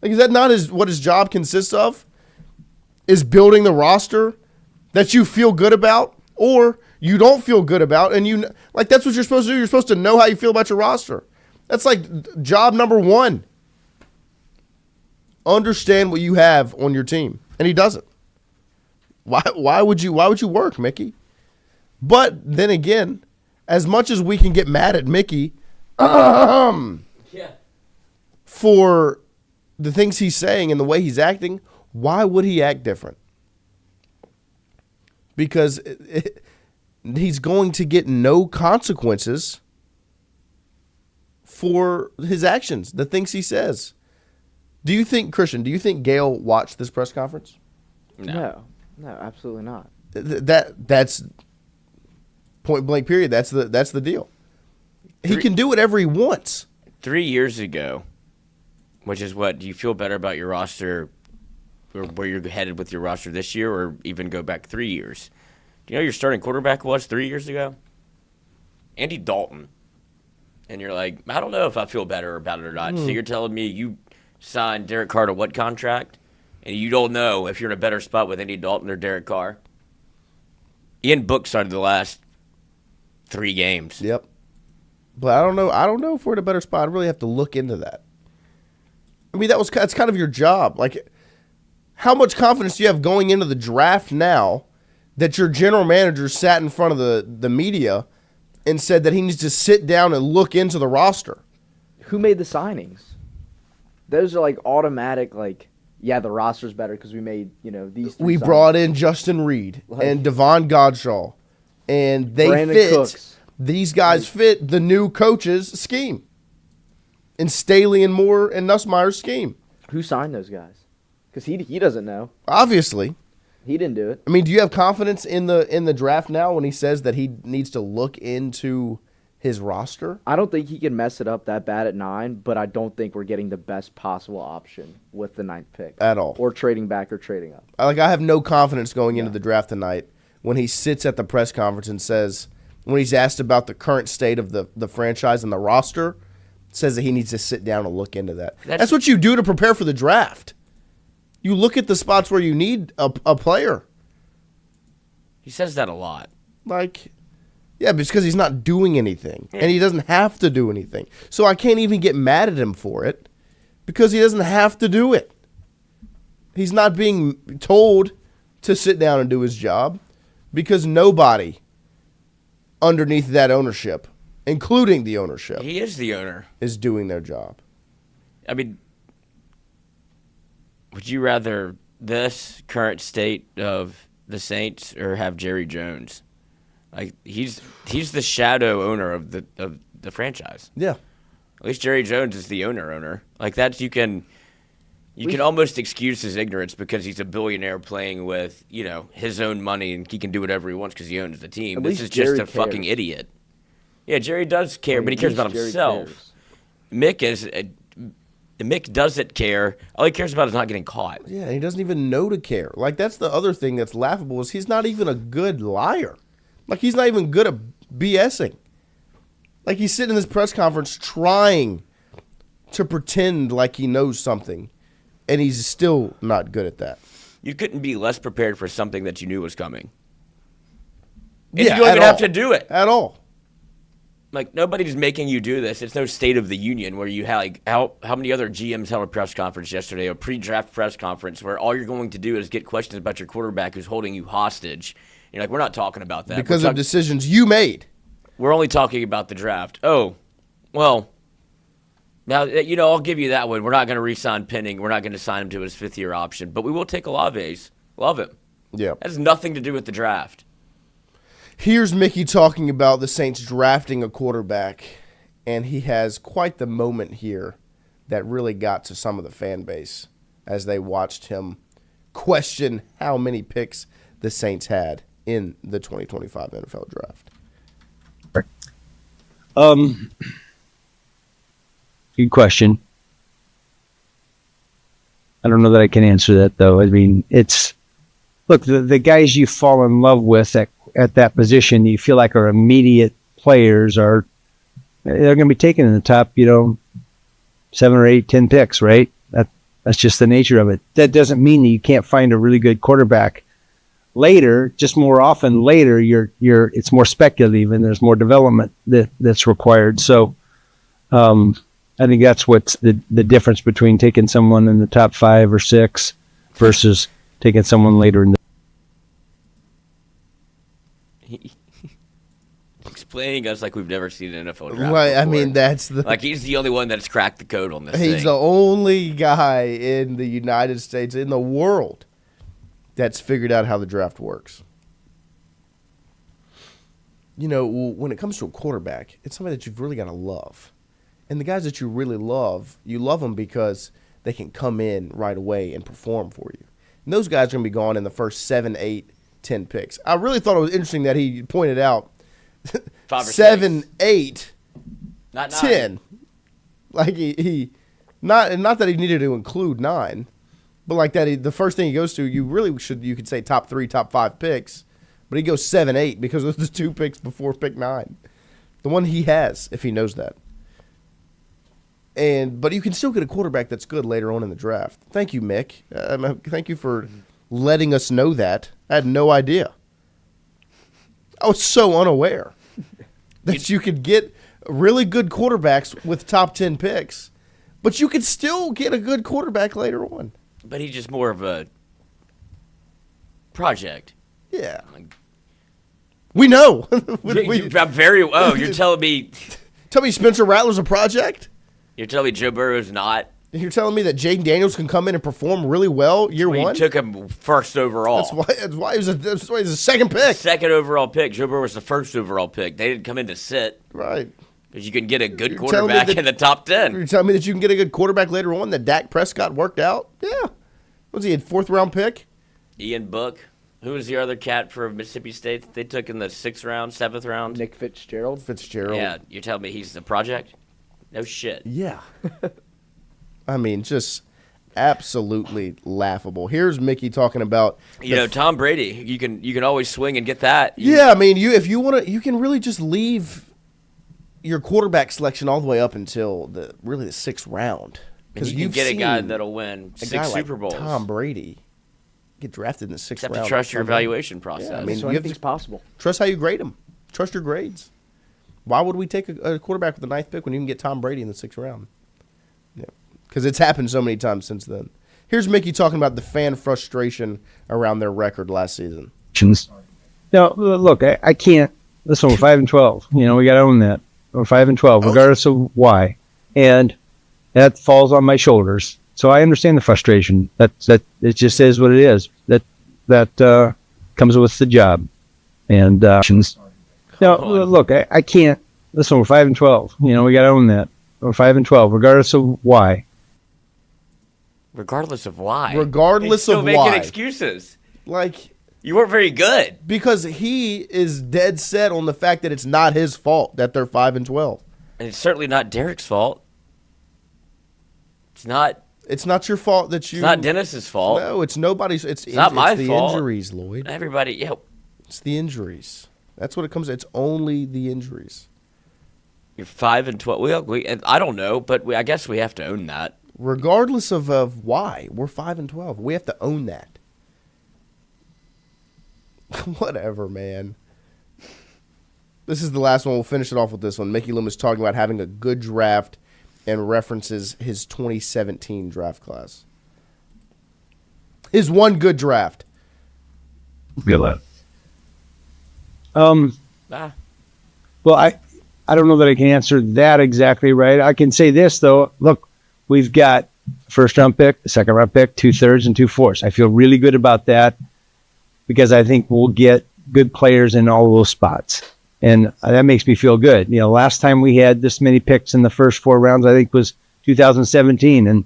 Like, is that not what his job consists of? Is building the roster that you feel good about or you don't feel good about, and that's what you're supposed to do. You're supposed to know how you feel about your roster. That's like job number one. Understand what you have on your team, and he doesn't. Why would you work, Mickey? But then again, as much as we can get mad at Mickey for the things he's saying and the way he's acting, why would he act different? Because he's going to get no consequences for his actions, the things he says. Christian, do you think Gayle watched this press conference? No, absolutely not. That's point blank period. That's the deal. He can do whatever he wants. 3 years ago, which is what, do you feel better about your roster or where you're headed with your roster this year, or even go back 3 years? Do you know who your starting quarterback was 3 years ago? Andy Dalton. And you're like, I don't know if I feel better about it or not. So you're telling me you signed Derek Carr to what contract? And you don't know if you're in a better spot with Andy Dalton or Derek Carr? Ian Book started the last 3 games. Yep. But I don't know if we're in a better spot. I really have to look into that. I mean, that's kind of your job. Like, how much confidence do you have going into the draft now that your general manager sat in front of the media and said that he needs to sit down and look into the roster? Who made the signings? Those are like automatic, like, yeah, the roster's better because we made, these three We signings. brought in Justin Reed and Devon Godshaw, and they Brandon fit. Cooks. These guys fit the new coach's scheme, and Staley and Moore and Nussmeier's scheme. Who signed those guys? Because he doesn't know. Obviously. He didn't do it. I mean, do you have confidence in the draft now when he says that he needs to look into his roster? I don't think he can mess it up that bad at 9, but I don't think we're getting the best possible option with the 9th pick. At all. Or trading back or trading up. I have no confidence going into the draft tonight when he sits at the press conference and says, when he's asked about the current state of the franchise and the roster, says that he needs to sit down and look into that. That's what you do to prepare for the draft. You look at the spots where you need a player. He says that a lot. Yeah, because he's not doing anything, and he doesn't have to do anything. So I can't even get mad at him for it because he doesn't have to do it. He's not being told to sit down and do his job because nobody underneath that ownership, including the ownership, he is the owner, is doing their job. I mean, would you rather this current state of the Saints or have Jerry Jones? Like, he's the shadow owner of the franchise. Yeah. At least Jerry Jones is the owner. Like, that you can almost excuse his ignorance because he's a billionaire playing with, his own money, and he can do whatever he wants because he owns the team. This is just a fucking idiot. Yeah, Jerry does care, but he cares about himself. Mick doesn't care. All he cares about is not getting caught. Yeah, he doesn't even know to care. Like, that's the other thing that's laughable is he's not even a good liar. Like, he's not even good at BSing. Like, he's sitting in this press conference trying to pretend like he knows something, and he's still not good at that. You couldn't be less prepared for something that you knew was coming. And Yeah, you don't even have to do it. At all. Like, nobody's making you do this. It's no State of the Union where you have, how many other GMs held a press conference yesterday, a pre-draft press conference, where all you're going to do is get questions about your quarterback who's holding you hostage. You're like, we're not talking about that. Because of decisions you made. We're only talking about the draft. Oh, well, now, I'll give you that one. We're not going to re-sign Penning. We're not going to sign him to his 5th-year option. But we will take Olave's. Love him. Yeah. That has nothing to do with the draft. Here's Mickey talking about the Saints drafting a quarterback, and he has quite the moment here that really got to some of the fan base as they watched him question how many picks the Saints had in the 2025 NFL Draft. Good question. I don't know that I can answer that though. I mean, look, the guys you fall in love with at that position, you feel like are immediate players they're going to be taken in the top, 7 or 8, 10 picks, right? That's just the nature of it. That doesn't mean that you can't find a really good quarterback later. Just more often later, it's more speculative and there's more development that's required. So, I think that's what's the difference between taking someone in the top 5 or 6 versus taking someone later in the. Explaining us like we've never seen an NFL draft. Right, before. I mean that's like he's the only one that's cracked the code on this. He's thing. the only guy in the United States, in the world, that's figured out how the draft works. When it comes to a quarterback, it's somebody that you've really got to love. And the guys that you really love, you love them because they can come in right away and perform for you. And those guys are going to be gone in the first 7, 8, 10 picks. I really thought it was interesting that he pointed out 5 or 7, 6. 8, Not 10. 9. Like he not that he needed to include 9, but like that the first thing he goes to, you could say top 3, top 5 picks, but he goes 7, 8 because of the 2 picks before pick 9. The one he has, if he knows that. But you can still get a quarterback that's good later on in the draft. Thank you, Mick. Thank you for letting us know that. I had no idea. I was so unaware that you could get really good quarterbacks with top 10 picks, but you could still get a good quarterback later on. But he's just more of a project. Yeah. We know. I'm very. Oh, you're telling me. Tell me Spencer Rattler's a project? You're telling me Joe Burrow's not? You're telling me that Jaden Daniels can come in and perform really well year one? You took him first overall. That's why he's a second pick. Second overall pick. Joe Burrow was the first overall pick. They didn't come in to sit. Right. Because you can get a good quarterback in the top 10. You're telling me that you can get a good quarterback later on, that Dak Prescott worked out? Yeah. Was he a 4th-round pick? Ian Book. Who was the other cat for Mississippi State that they took in the 6th round, 7th round? Nick Fitzgerald. Yeah. You're telling me he's the project? No shit. Yeah. I mean, just absolutely laughable. Here's Mickey talking about Tom Brady. You can always swing and get that. Yeah, I mean, if you want to, you can really just leave your quarterback selection all the way up until the 6th round, because you can get a guy that'll win 6 Super Bowls. Tom Brady get drafted in the 6th round. Except to trust your evaluation process. Yeah, I mean, so anything's possible. Trust how you grade him. Trust your grades. Why would we take a quarterback with the 9th pick when you can get Tom Brady in the 6th round? Yeah, because it's happened so many times since then. Here's Mickey talking about the fan frustration around their record last season. No, look, I can't. Listen, we're 5-12. We got to own that. We're 5-12, regardless of why, and that falls on my shoulders. So I understand the frustration. That it just is what it is. That comes with the job, and no, look, I can't. Listen, we're 5-12. We got to own that. We're 5-12, regardless of why. Regardless of why. Regardless of why. Still making excuses. Like, you weren't very good. Because he is dead set on the fact that it's not his fault that they're 5-12. And it's certainly not Derek's fault. It's not. It's not your fault that you. It's not Dennis's fault. No, it's nobody's. It's not my it's the fault. Injuries, Lloyd. Everybody, yeah. It's the injuries. That's what it comes to. It's only the injuries. You're 5-12. I don't know, but I guess we have to own that. Regardless of why, we're 5-12. We have to own that. Whatever, man. This is the last one. We'll finish it off with this one. Mickey Loomis talking about having a good draft and references his 2017 draft class. His one good draft. Good luck. Well, I don't know that I can answer that exactly right. I can say this, though. Look, we've got a 1st-round pick, a 2nd-round pick, 2 thirds, and 2 fourths. I feel really good about that because I think we'll get good players in all those spots. And that makes me feel good. Last time we had this many picks in the first 4 rounds, I think was 2017,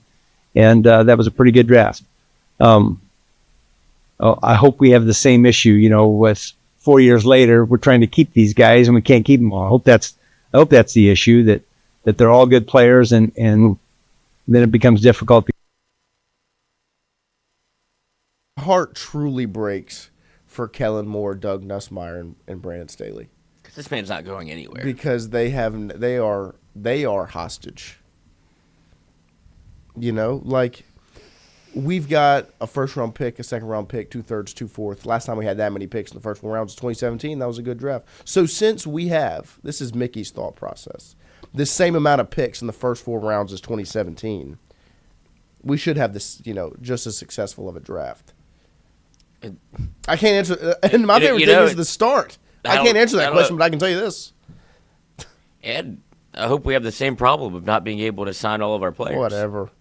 and that was a pretty good draft. I hope we have the same issue, with 4 years later, we're trying to keep these guys and we can't keep them all. I I hope that's the issue, that they're all good players, and then it becomes difficult. Heart truly breaks for Kellen Moore, Doug Nussmeier, and Brandon Staley. Because this man's not going anywhere. Because they are hostage. You know, like, we've got a first-round pick, a second-round pick, 2/3, 2/4. Last time we had that many picks in the first 4 rounds was 2017. That was a good draft. So since we have, this is Mickey's thought process, this same amount of picks in the first 4 rounds as 2017, we should have this, just as successful of a draft. I can't answer, and my favorite thing is the start. I can't answer that question, but I can tell you this. And I hope we have the same problem of not being able to sign all of our players. Whatever.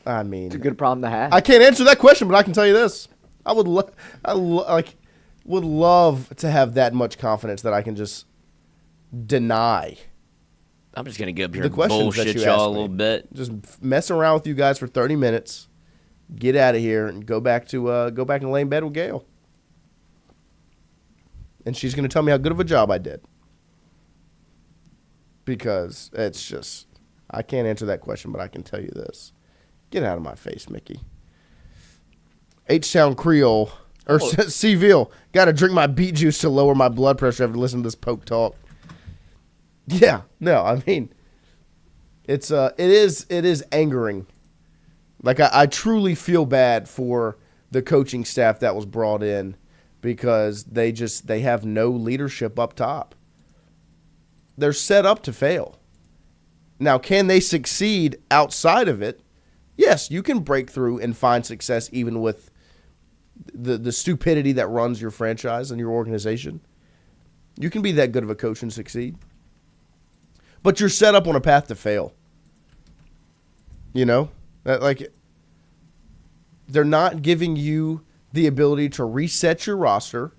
I mean, It's a good problem to have. I can't answer that question, but I can tell you this: I would love to have that much confidence that I can just deny. I'm just gonna get up here The and questions that bullshit you y'all asked a me. little bit. Just mess around with you guys for 30 minutes, get out of here, and go back and lay in bed with Gail. And she's gonna tell me how good of a job I did. Because it's just, I can't answer that question, but I can tell you this. Get out of my face, Mickey. H-Town Creole, or Seville, got to drink my beet juice to lower my blood pressure after listening to this poke talk. Yeah, no, I mean, it is angering. Like, I truly feel bad for the coaching staff that was brought in because they have no leadership up top. They're set up to fail. Now, can they succeed outside of it? Yes, you can break through and find success even with the stupidity that runs your franchise and your organization. You can be that good of a coach and succeed. But you're set up on a path to fail. You know? Like, they're not giving you the ability to reset your roster.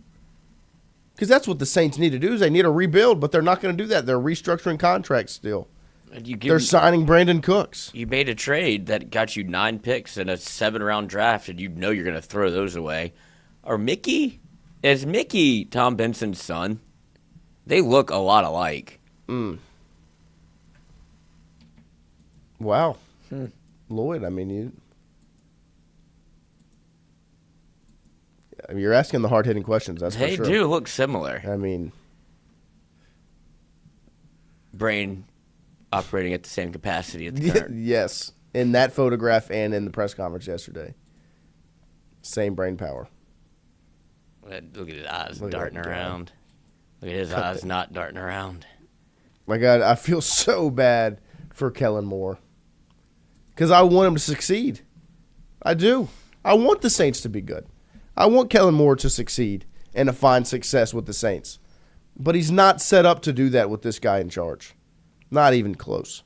Because that's what the Saints need to do is they need to rebuild, but they're not going to do that. They're restructuring contracts still. They're signing Brandon Cooks. You made a trade that got you 9 picks in a 7-round draft, and you know you're going to throw those away. Is Mickey Tom Benson's son? They look a lot alike. Wow. Lloyd, I mean, you're asking the hard-hitting questions, that's for sure. They do look similar. I mean, brain operating at the same capacity at the current. Yes, in that photograph and in the press conference yesterday. Same brain power. Look at his eyes darting around. Look at his eyes not darting around. My God, I feel so bad for Kellen Moore. Because I want him to succeed. I do. I want the Saints to be good. I want Kellen Moore to succeed and to find success with the Saints. But he's not set up to do that with this guy in charge. Not even close.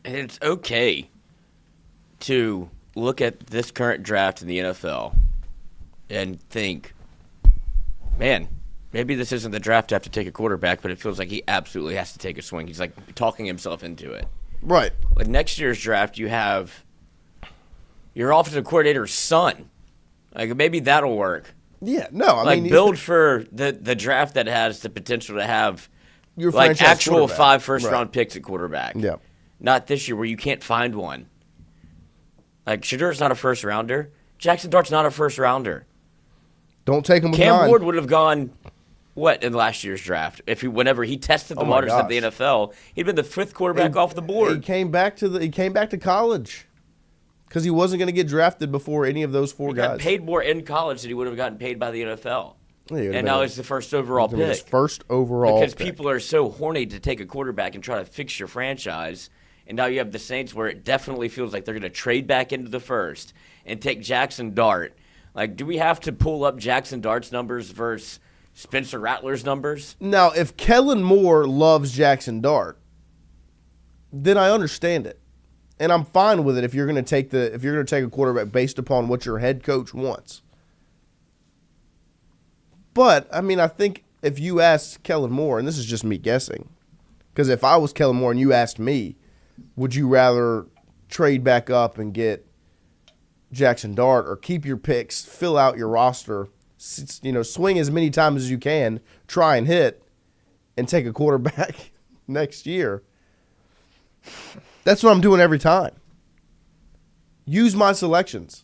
And it's okay to look at this current draft in the NFL and think, man, maybe this isn't the draft to have to take a quarterback, but it feels like he absolutely has to take a swing. He's like talking himself into it. Right. Like next year's draft, you have your offensive coordinator's son. Like maybe that'll work. Yeah, no, I mean, build for the draft that has the potential to have your like actual quarterback. 5 first-round picks at quarterback. Yeah. Not this year where you can't find one. Like Shadur's not a first-rounder. Jackson Dart's not a first-rounder. Don't take him with Cam 9. Ward would have gone, in last year's draft? Whenever he tested the waters of the NFL, he'd been the 5th quarterback off the board. He came back to college. Because he wasn't going to get drafted before any of those 4 guys. He got paid more in college than he would have gotten paid by the NFL. Yeah, and now he's the first overall pick. His first overall because pick. People are so horny to take a quarterback and try to fix your franchise. And now you have the Saints where it definitely feels like they're going to trade back into the first and take Jackson Dart. Like, do we have to pull up Jackson Dart's numbers versus Spencer Rattler's numbers? Now, if Kellen Moore loves Jackson Dart, then I understand it. And I'm fine with it if you're going to take a quarterback based upon what your head coach wants. But I mean, I think if you asked Kellen Moore, and this is just me guessing, because if I was Kellen Moore and you asked me, would you rather trade back up and get Jackson Dart or keep your picks, fill out your roster, swing as many times as you can, try and hit, and take a quarterback next year. That's what I'm doing every time. Use my selections.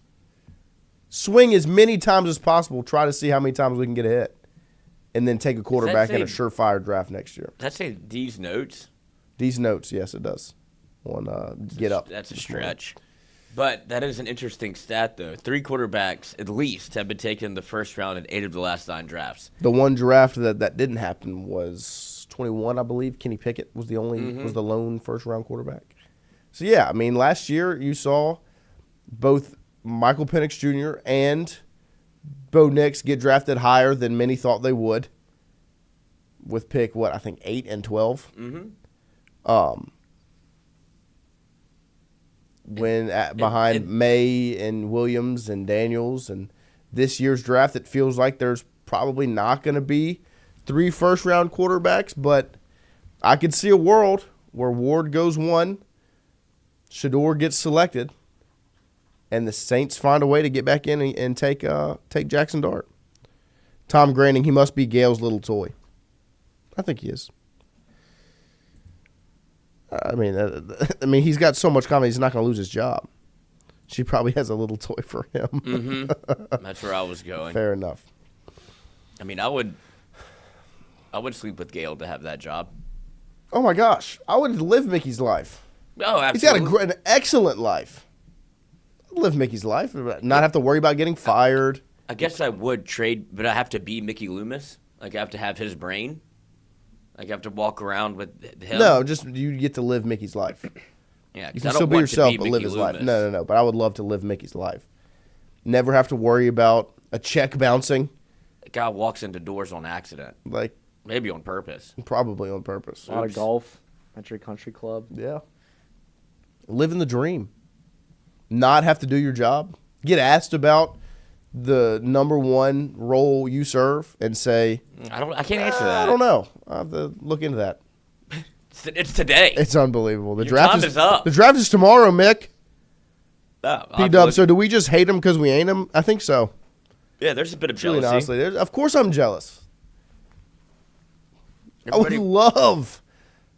Swing as many times as possible. Try to see how many times we can get a hit. And then take a quarterback in a surefire draft next year. Does that say these notes? These notes, yes, it does. On Get Up. That's a stretch. But that is an interesting stat, though. 3 quarterbacks, at least, have been taken in the first round in 8 of the last 9 drafts. The one draft that didn't happen was 21, I believe. Kenny Pickett was the lone first-round quarterback. So, yeah, I mean, last year you saw both Michael Penix Jr. and Bo Nix get drafted higher than many thought they would with pick, 8 and 12. Behind May and Williams and Daniels. And this year's draft, it feels like there's probably not going to be 3 first-round quarterbacks, but I could see a world where Ward goes 1, Shador gets selected, and the Saints find a way to get back in and take Jackson Dart. Tom Granning, he must be Gale's little toy. I think he is. I mean, he's got so much confidence he's not going to lose his job. She probably has a little toy for him. That's where I was going. Fair enough. I mean, I would sleep with Gale to have that job. Oh my gosh, I would live Mickey's life. Oh, absolutely. He's got an excellent life. I'd live Mickey's life, not have to worry about getting fired. I guess I would trade, but I have to be Mickey Loomis. Like, I have to have his brain. Like, I have to walk around with him. No, just you get to live Mickey's life. Yeah, you can still be yourself, but live his life. No. But I would love to live Mickey's life. Never have to worry about a check bouncing. The guy walks into doors on accident. Like, maybe on purpose. Probably on purpose. A lot of golf, country club. Yeah. Living the dream. Not have to do your job. Get asked about the number 1 role you serve and say, I can't answer that. I don't know. I'll have to look into that. It's today. It's unbelievable. The Your draft time is up. The draft is tomorrow, Mick. Oh, P-Dub, so do we just hate him because we ain't him? I think so. Yeah, there's a bit of jealousy. Honestly, of course I'm jealous. I would love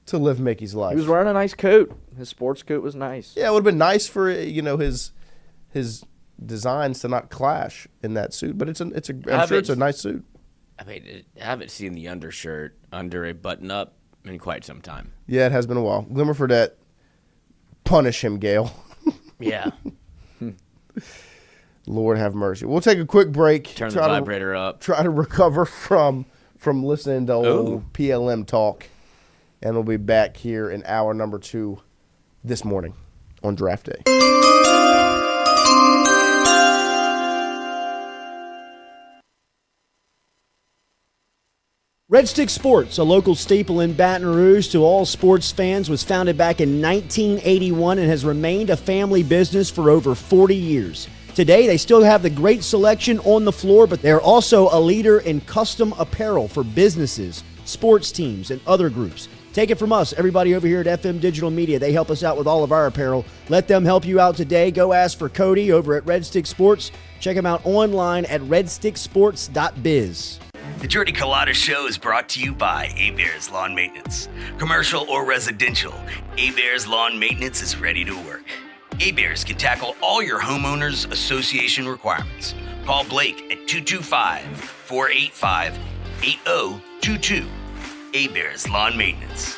to live Mickey's life. He was wearing a nice coat. His sports coat was nice. Yeah, it would have been nice for his designs to not clash in that suit, but I'm sure it's a nice suit. I mean, I haven't seen the undershirt under a button-up in quite some time. Yeah, it has been a while. Glimmer Fredette, punish him, Gale. Yeah. Lord have mercy. We'll take a quick break. Turn the vibrator up. Try to recover from listening to old PLM talk, and we'll be back here in hour number 2 this morning on Draft Day. Red Stick Sports, a local staple in Baton Rouge to all sports fans, was founded back in 1981 and has remained a family business for over 40 years. Today, they still have the great selection on the floor, but they're also a leader in custom apparel for businesses, sports teams, and other groups. Take it from us, everybody over here at FM Digital Media. They help us out with all of our apparel. Let them help you out today. Go ask for Cody over at Red Stick Sports. Check him out online at redsticksports.biz. The Jordy Culotta Show is brought to you by Hebert's Lawn Maintenance. Commercial or residential, Hebert's Lawn Maintenance is ready to work. Hebert's can tackle all your homeowners association requirements. Call Blake at 225-485-8022. Hebert's Lawn Maintenance.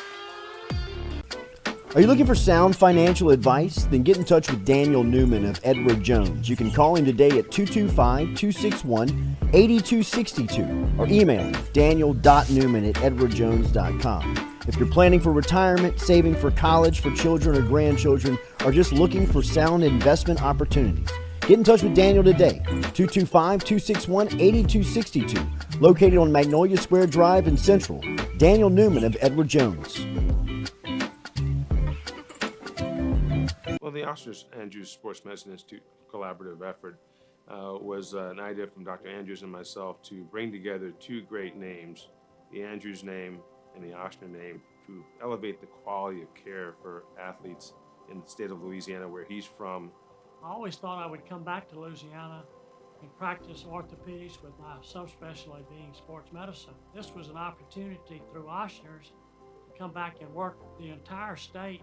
Are you looking for sound financial advice? Then get in touch with Daniel Newman of Edward Jones. You can call him today at 225-261-8262 or email him daniel.newman@edwardjones.com. If you're planning for retirement, saving for college, for children or grandchildren, or just looking for sound investment opportunities, get in touch with Daniel today, 225-261-8262, located on Magnolia Square Drive in Central. Daniel Newman of Edward Jones. Well, the Oscar Andrews Sports Medicine Institute collaborative effort was an idea from Dr. Andrews and myself to bring together 2 great names, the Andrews name and the Ochsner name, to elevate the quality of care for athletes in the state of Louisiana, where he's from. I always thought I would come back to Louisiana and practice orthopedics with my subspecialty being sports medicine. This was an opportunity through Ochsner's to come back and work the entire state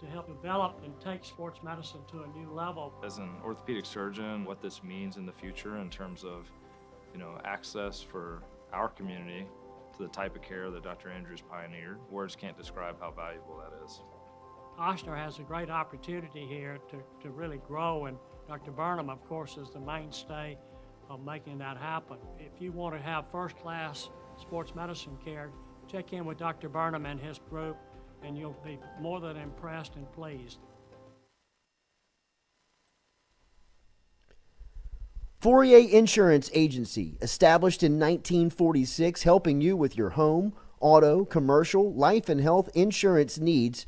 to help develop and take sports medicine to a new level. As an orthopedic surgeon, what this means in the future in terms of, access for our community to the type of care that Dr. Andrews pioneered, words can't describe how valuable that is. Ochsner has a great opportunity here to really grow, and Dr. Burnham, of course, is the mainstay of making that happen. If you want to have first-class sports medicine care, check in with Dr. Burnham and his group, and you'll be more than impressed and pleased. 48 Insurance Agency, established in 1946, helping you with your home, auto, commercial, life and health insurance needs.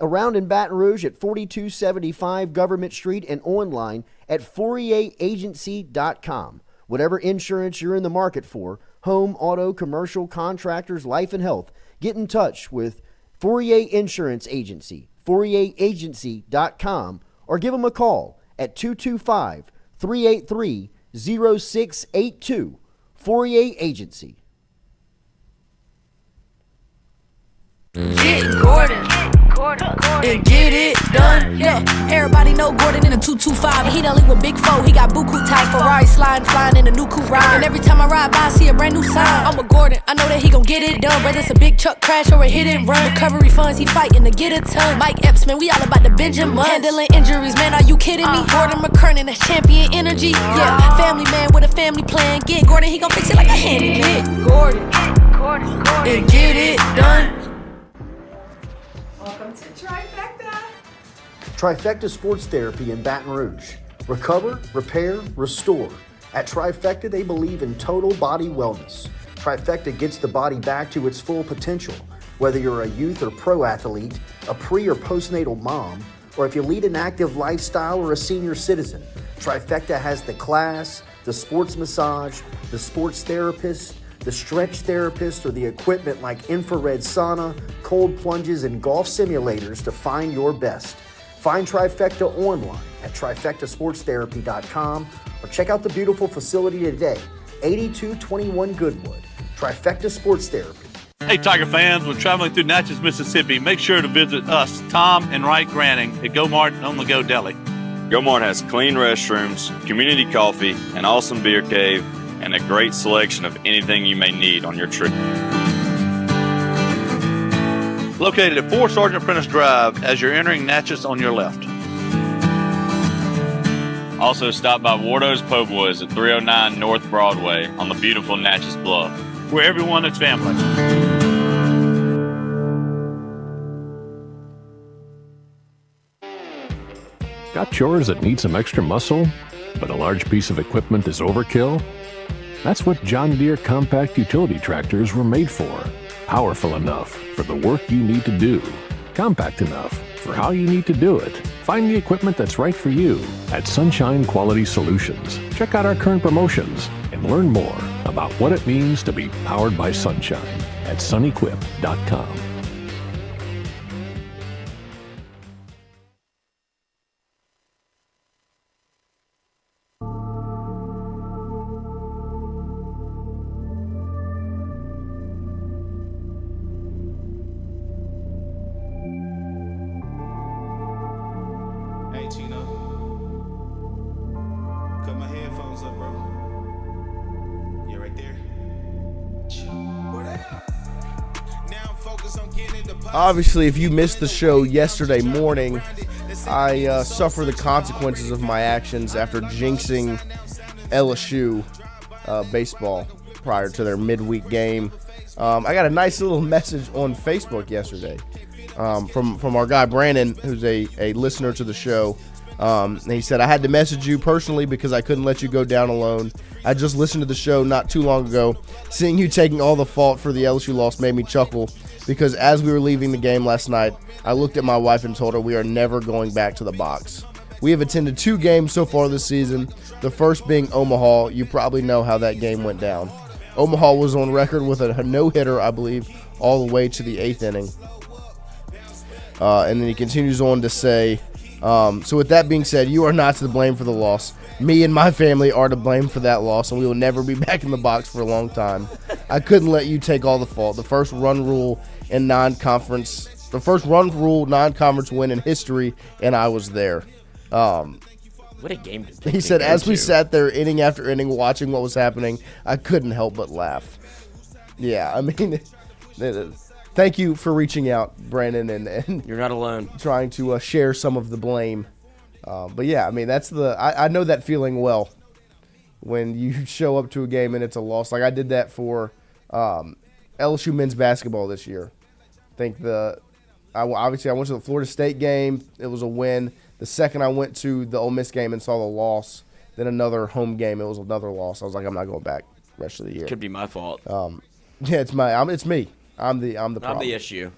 Around in Baton Rouge at 4275 Government Street and online at 48agency.com. Whatever insurance you're in the market for, home, auto, commercial, contractors, life and health, get in touch with 48 Insurance Agency, 48agency.com, or give them a call at 225-383-0682. 48 Agency. Get Gordon and get it done. Yeah, everybody know Gordon in a 225. And he done link with Big Four. He got buku ties, Ferrari sliding, flying in a new coupe ride. And every time I ride by, I see a brand new sign. I'm with Gordon, I know that he gon' get it done. Whether it's a big truck crash or a hit and run, recovery funds, he fighting to get a ton. Mike Epps, man, we all about the Benjamins. Handling injuries, man, are you kidding me? Gordon McKernan, that's champion energy. Yeah, family man with a family plan. Get Gordon, he gon' fix it like a handyman. Get Gordon and get it done. Welcome to Trifecta. Trifecta Sports Therapy in Baton Rouge. Recover, repair, restore. At Trifecta, they believe in total body wellness. Trifecta gets the body back to its full potential. Whether you're a youth or pro athlete, a pre or postnatal mom, or if you lead an active lifestyle or a senior citizen, Trifecta has the class, the sports massage, the sports therapist, the stretch therapist, or the equipment like infrared sauna, cold plunges, and golf simulators to find your best. Find Trifecta online at trifectasportstherapy.com or check out the beautiful facility today, 8221 Goodwood. Trifecta Sports Therapy. Hey, Tiger fans, when traveling through Natchez, Mississippi, make sure to visit us, Tom and Wright Granning, at Go Mart on the Go Deli. Go Mart has clean restrooms, community coffee, an awesome beer cave, and a great selection of anything you may need on your trip. Located at 4 Sergeant Prentice Drive as you're entering Natchez on your left. Also stop by Wardo's Po' Boys at 309 North Broadway on the beautiful Natchez Bluff, where everyone is family. Got chores that need some extra muscle, but a large piece of equipment is overkill? That's what John Deere compact utility tractors were made for. Powerful enough for the work you need to do. Compact enough for how you need to do it. Find the equipment that's right for you at Sunshine Quality Solutions. Check out our current promotions and learn more about what it means to be powered by sunshine at sunequip.com. Obviously, if you missed the show yesterday morning, I suffer the consequences of my actions after jinxing LSU baseball prior to their midweek game. I got a nice little message on Facebook yesterday from our guy Brandon, who's a listener to the show. And he said, I had to message you personally because I couldn't let you go down alone. I just listened to the show not too long ago. Seeing you taking all the fault for the LSU loss made me chuckle because as we were leaving the game last night, I looked at my wife and told her we are never going back to the box. We have attended 2 games so far this season, the first being Omaha. You probably know how that game went down. Omaha was on record with a no-hitter, I believe, all the way to the 8th inning. And then he continues on to say, so with that being said, you are not to blame for the loss. Me and my family are to blame for that loss, and we will never be back in the box for a long time. I couldn't let you take all the fault. The first run rule non-conference win in history, and I was there. What a game to He said, as we sat there inning after inning watching what was happening, I couldn't help but laugh. Yeah, I mean, thank you for reaching out, Brandon, and you're not alone. Trying to share some of the blame. But yeah, I mean, that's I know that feeling well when you show up to a game and it's a loss. Like I did that for LSU men's basketball this year. I think obviously I went to the Florida State game. It was a win. The second I went to the Ole Miss game and saw the loss, then another home game, it was another loss. I was like, I'm not going back the rest of the year. Could be my fault. Yeah, it's me. I'm the problem. I'm the issue.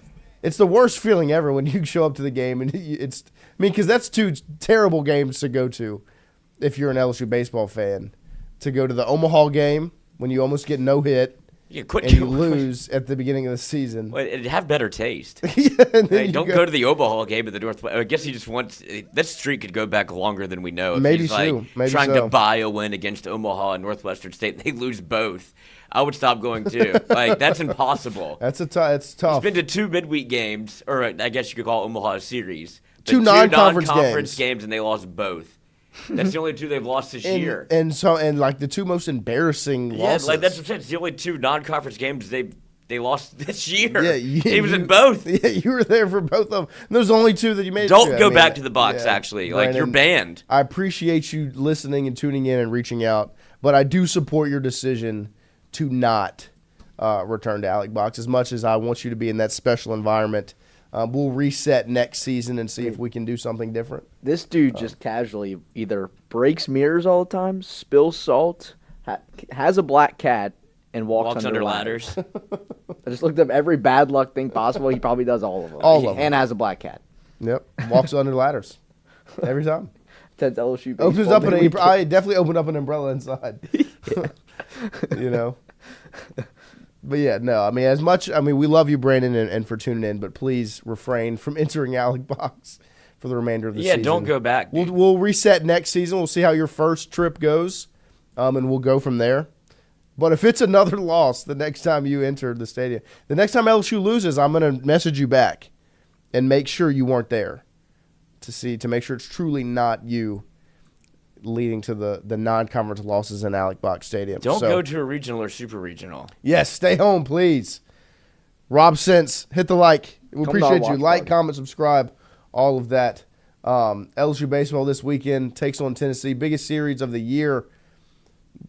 It's the worst feeling ever when you show up to the game and because that's two terrible games to go to if you're an LSU baseball fan. To go to the Omaha game when you almost get no hit. You lose at the beginning of the season. Well, it'd have better taste. Hey, don't go to the Omaha game at the Northwest. I guess he just wants that streak could go back longer than we know. If Maybe he's so. Maybe trying so. to buy a win against Omaha and Northwestern State, and they lose both. I would stop going too. That's impossible. It's tough. He's been to 2 midweek games, or I guess you could call Omaha a series. But two non-conference games, and they lost both. That's the only 2 they've lost this year. And like the 2 most embarrassing losses. Yeah, that's what I'm saying. It's the only 2 non-conference games they lost this year. Yeah, he was in both. Yeah, you were there for both of them. And those only 2 that you made. Don't go back to the box, actually. Brandon, you're banned. I appreciate you listening and tuning in and reaching out, but I do support your decision to not return to Alec Box as much as I want you to be in that special environment. We'll reset next season and see if we can do something different. This dude just casually either breaks mirrors all the time, spills salt, has a black cat, and walks under ladders. I just looked up every bad luck thing possible. He probably does all of them. All of them. And has a black cat. Yep. Walks under ladders. Every time. That's LSU opens up I definitely opened up an umbrella inside. You know? But yeah, no, I mean, we love you, Brandon, and for tuning in, but please refrain from entering Alec Box for the remainder of the season. Yeah, don't go back. We'll reset next season. We'll see how your first trip goes, and we'll go from there. But if it's another loss the next time you enter the stadium, the next time LSU loses, I'm going to message you back and make sure you weren't there to make sure it's truly not you leading to the non-conference losses in Alec Box Stadium. Don't go to a regional or super regional. Yes, stay home, please. Rob Sense, hit the like. We appreciate you. Like, comment, subscribe, all of that. LSU baseball this weekend takes on Tennessee. Biggest series of the year.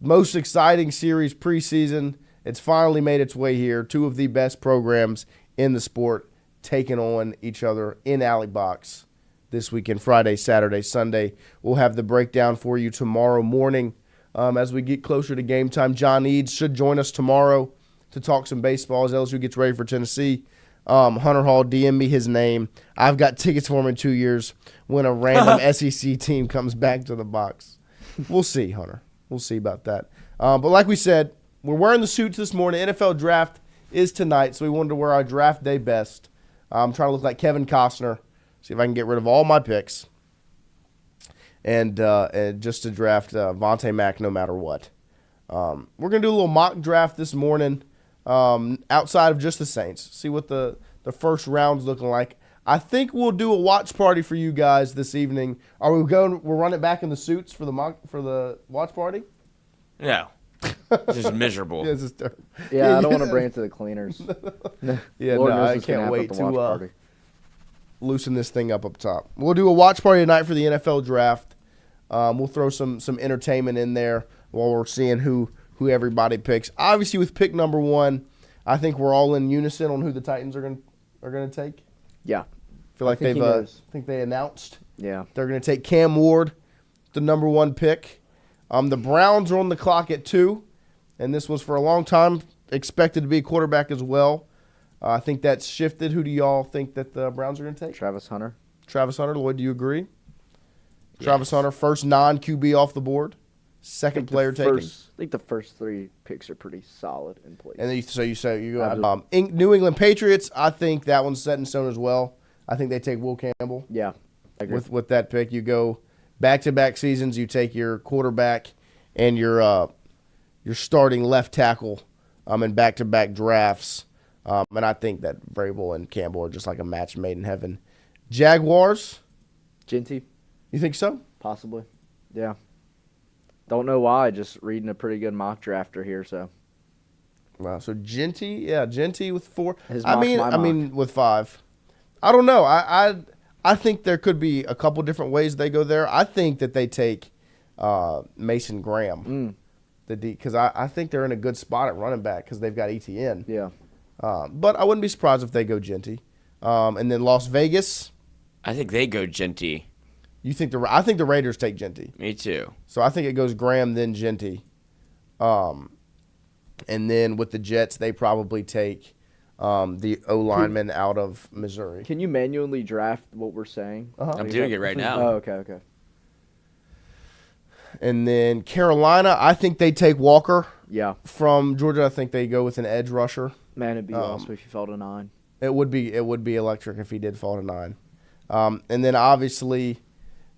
Most exciting series preseason. It's finally made its way here. 2 of the best programs in the sport taking on each other in Alec Box this weekend, Friday, Saturday, Sunday. We'll have the breakdown for you tomorrow morning as we get closer to game time. John Eads should join us tomorrow to talk some baseball as LSU gets ready for Tennessee. Hunter Hall, DM me his name. I've got tickets for him in 2 years when a random SEC team comes back to the box. We'll see, Hunter. We'll see about that. But like we said, we're wearing the suits this morning. NFL draft is tonight, so we wanted to wear our draft day best. I'm trying to look like Kevin Costner. See if I can get rid of all my picks and just to draft Vontae Mack no matter what. We're going to do a little mock draft this morning outside of just the Saints. See what the first round's looking like. I think we'll do a watch party for you guys this evening. We'll run it back in the suits for the watch party? No. This is miserable. This is terrible. Yeah, I don't want to bring it to the cleaners. Yeah, no, I can't wait to loosen this thing up top. We'll do a watch party tonight for the NFL draft. We'll throw some entertainment in there while we're seeing who everybody picks. Obviously, with pick number 1, I think we're all in unison on who the Titans are going to take. Yeah, I feel like think they announced. Yeah, they're going to take Cam Ward, the number 1 pick. The Browns are on the clock at 2, and this was for a long time expected to be a quarterback as well. I think that's shifted. Who do y'all think that the Browns are going to take? Travis Hunter. Travis Hunter. Lloyd, do you agree? Yes. Travis Hunter, first non-QB off the board. Second player taken. I think the first 3 picks are pretty solid in place. And then you go New England Patriots. I think that one's set in stone as well. I think they take Will Campbell. Yeah, I agree. With that pick, you go back-to-back seasons, you take your quarterback and your starting left tackle in back-to-back drafts. And I think that Vrabel and Campbell are just like a match made in heaven. Jaguars? Ginty. You think so? Possibly. Yeah. Don't know why. Just reading a pretty good mock drafter here, so. Wow. So Ginty, Ginty with 4. His I mock's mean with 5. I don't know. I think there could be a couple different ways they go there. I think that they take Mason Graham, because I think they're in a good spot at running back because they've got ETN. Yeah. But I wouldn't be surprised if they go Ginty. And then Las Vegas. I think they go Ginty. You think I think the Raiders take Ginty. Me too. So I think it goes Graham then Ginty. And then with the Jets, they probably take the O lineman out of Missouri. Can you manually draft what we're saying? I'm doing it right now. Oh, okay. And then Carolina, I think they take Walker. Yeah. From Georgia, I think they go with an edge rusher. Man, it'd be awesome if you fell to 9. It would be electric if he did fall to 9. And then obviously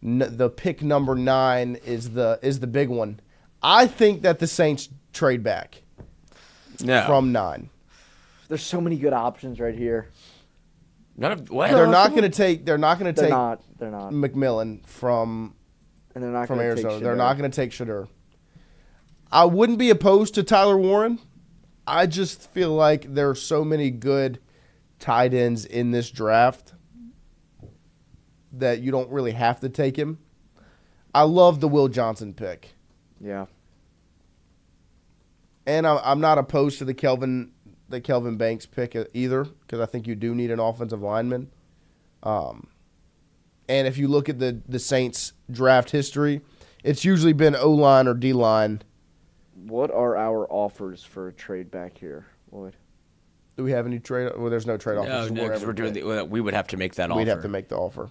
the pick number 9 is the big one. I think that the Saints trade back. No. From 9. There's so many good options right here. None of what? They're not going to take. They're not going to take. They're not. McMillan from. And they're not from going to Arizona. take They're not going to take Shedeur. I wouldn't be opposed to Tyler Warren. I just feel like there are so many good tight ends in this draft that you don't really have to take him. I love the Will Johnson pick. Yeah. And I'm not opposed to the Kelvin Banks pick either, because I think you do need an offensive lineman. And if you look at the Saints draft history, it's usually been O-line or D-line. What are our offers for a trade back here, Lloyd? Do we have any trade? Well, there's no trade offers. No, because we're doing we would have to make that offer. We'd have to make the offer.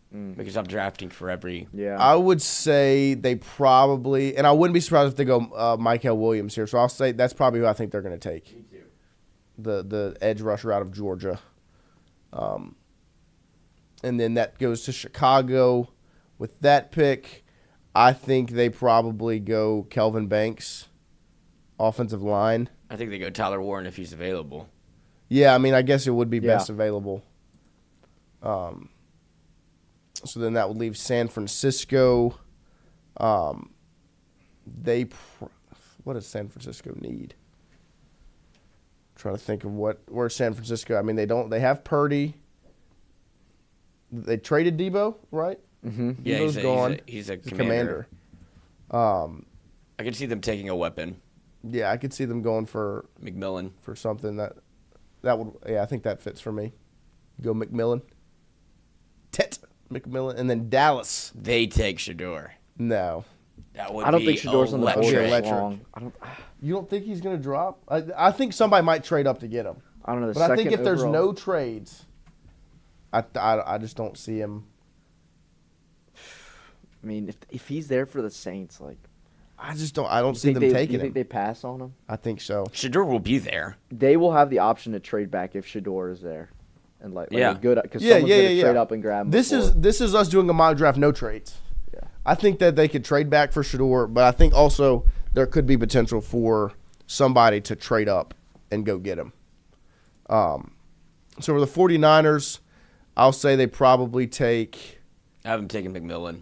Because I'm drafting for every. Yeah. I would say they probably, and I wouldn't be surprised if they go Michael Williams here. So I'll say that's probably who I think they're going to take. Me too. The edge rusher out of Georgia. And then that goes to Chicago. With that pick, I think they probably go Kelvin Banks, offensive line. I think they go Tyler Warren if he's available. Yeah, I mean, I guess it would be best available. So then that would leave San Francisco. What does San Francisco need? I'm trying to think of where San Francisco. I mean, they have Purdy. They traded Debo, right? Mm-hmm. Yeah, Debo's gone. He's a commander. I could see them taking a weapon. Yeah, I could see them going for McMillan for something that would. Yeah, I think that fits for me. Go McMillan. McMillan, and then Dallas. They take Shedeur. No. That would I don't think Shedor's on the board electric. long. You don't think he's going to drop? I think somebody might trade up to get him. I don't know. But I think if there's no trades, I just don't see him. I mean, if he's there for the Saints, like, I don't see them taking him. You think they pass on him? I think so. Shedeur will be there. They will have the option to trade back if Shedeur is there. And like yeah, good because someone's going to trade up and grab him. This is us doing a mock draft, no trades. Yeah, I think that they could trade back for Shedeur, but I think also there could be potential for somebody to trade up and go get him. So for the 49ers, I'll say they probably take. I have them taking McMillan.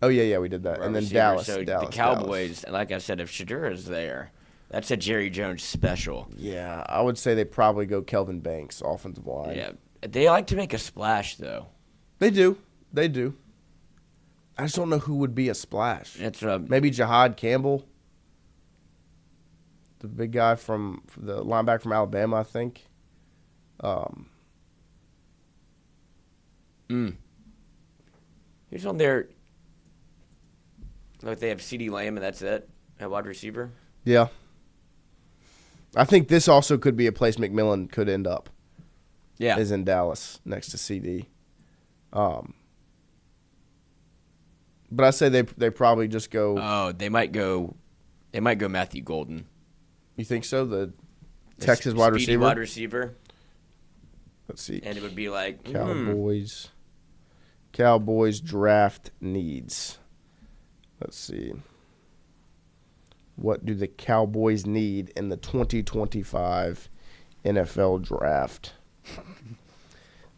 Oh yeah, we did that, and then Dallas. So Dallas, the Cowboys, and like I said, if Shedeur is there. That's a Jerry Jones special. Yeah, I would say they probably go Kelvin Banks, offensive line. Yeah, they like to make a splash, though. They do. I just don't know who would be a splash. It's maybe Jahad Campbell, the big guy from the linebacker from Alabama, I think. Who's on there? Like they have CeeDee Lamb, and that's it. A wide receiver. Yeah. I think this also could be a place McMillan could end up. Yeah. Is in Dallas next to CD. But I say they probably just go. Oh, they might go Matthew Golden. You think so? The Texas wide receiver. Wide receiver. Let's see. And it would be like Cowboys. Cowboys draft needs. Let's see. What do the Cowboys need in the 2025 NFL draft?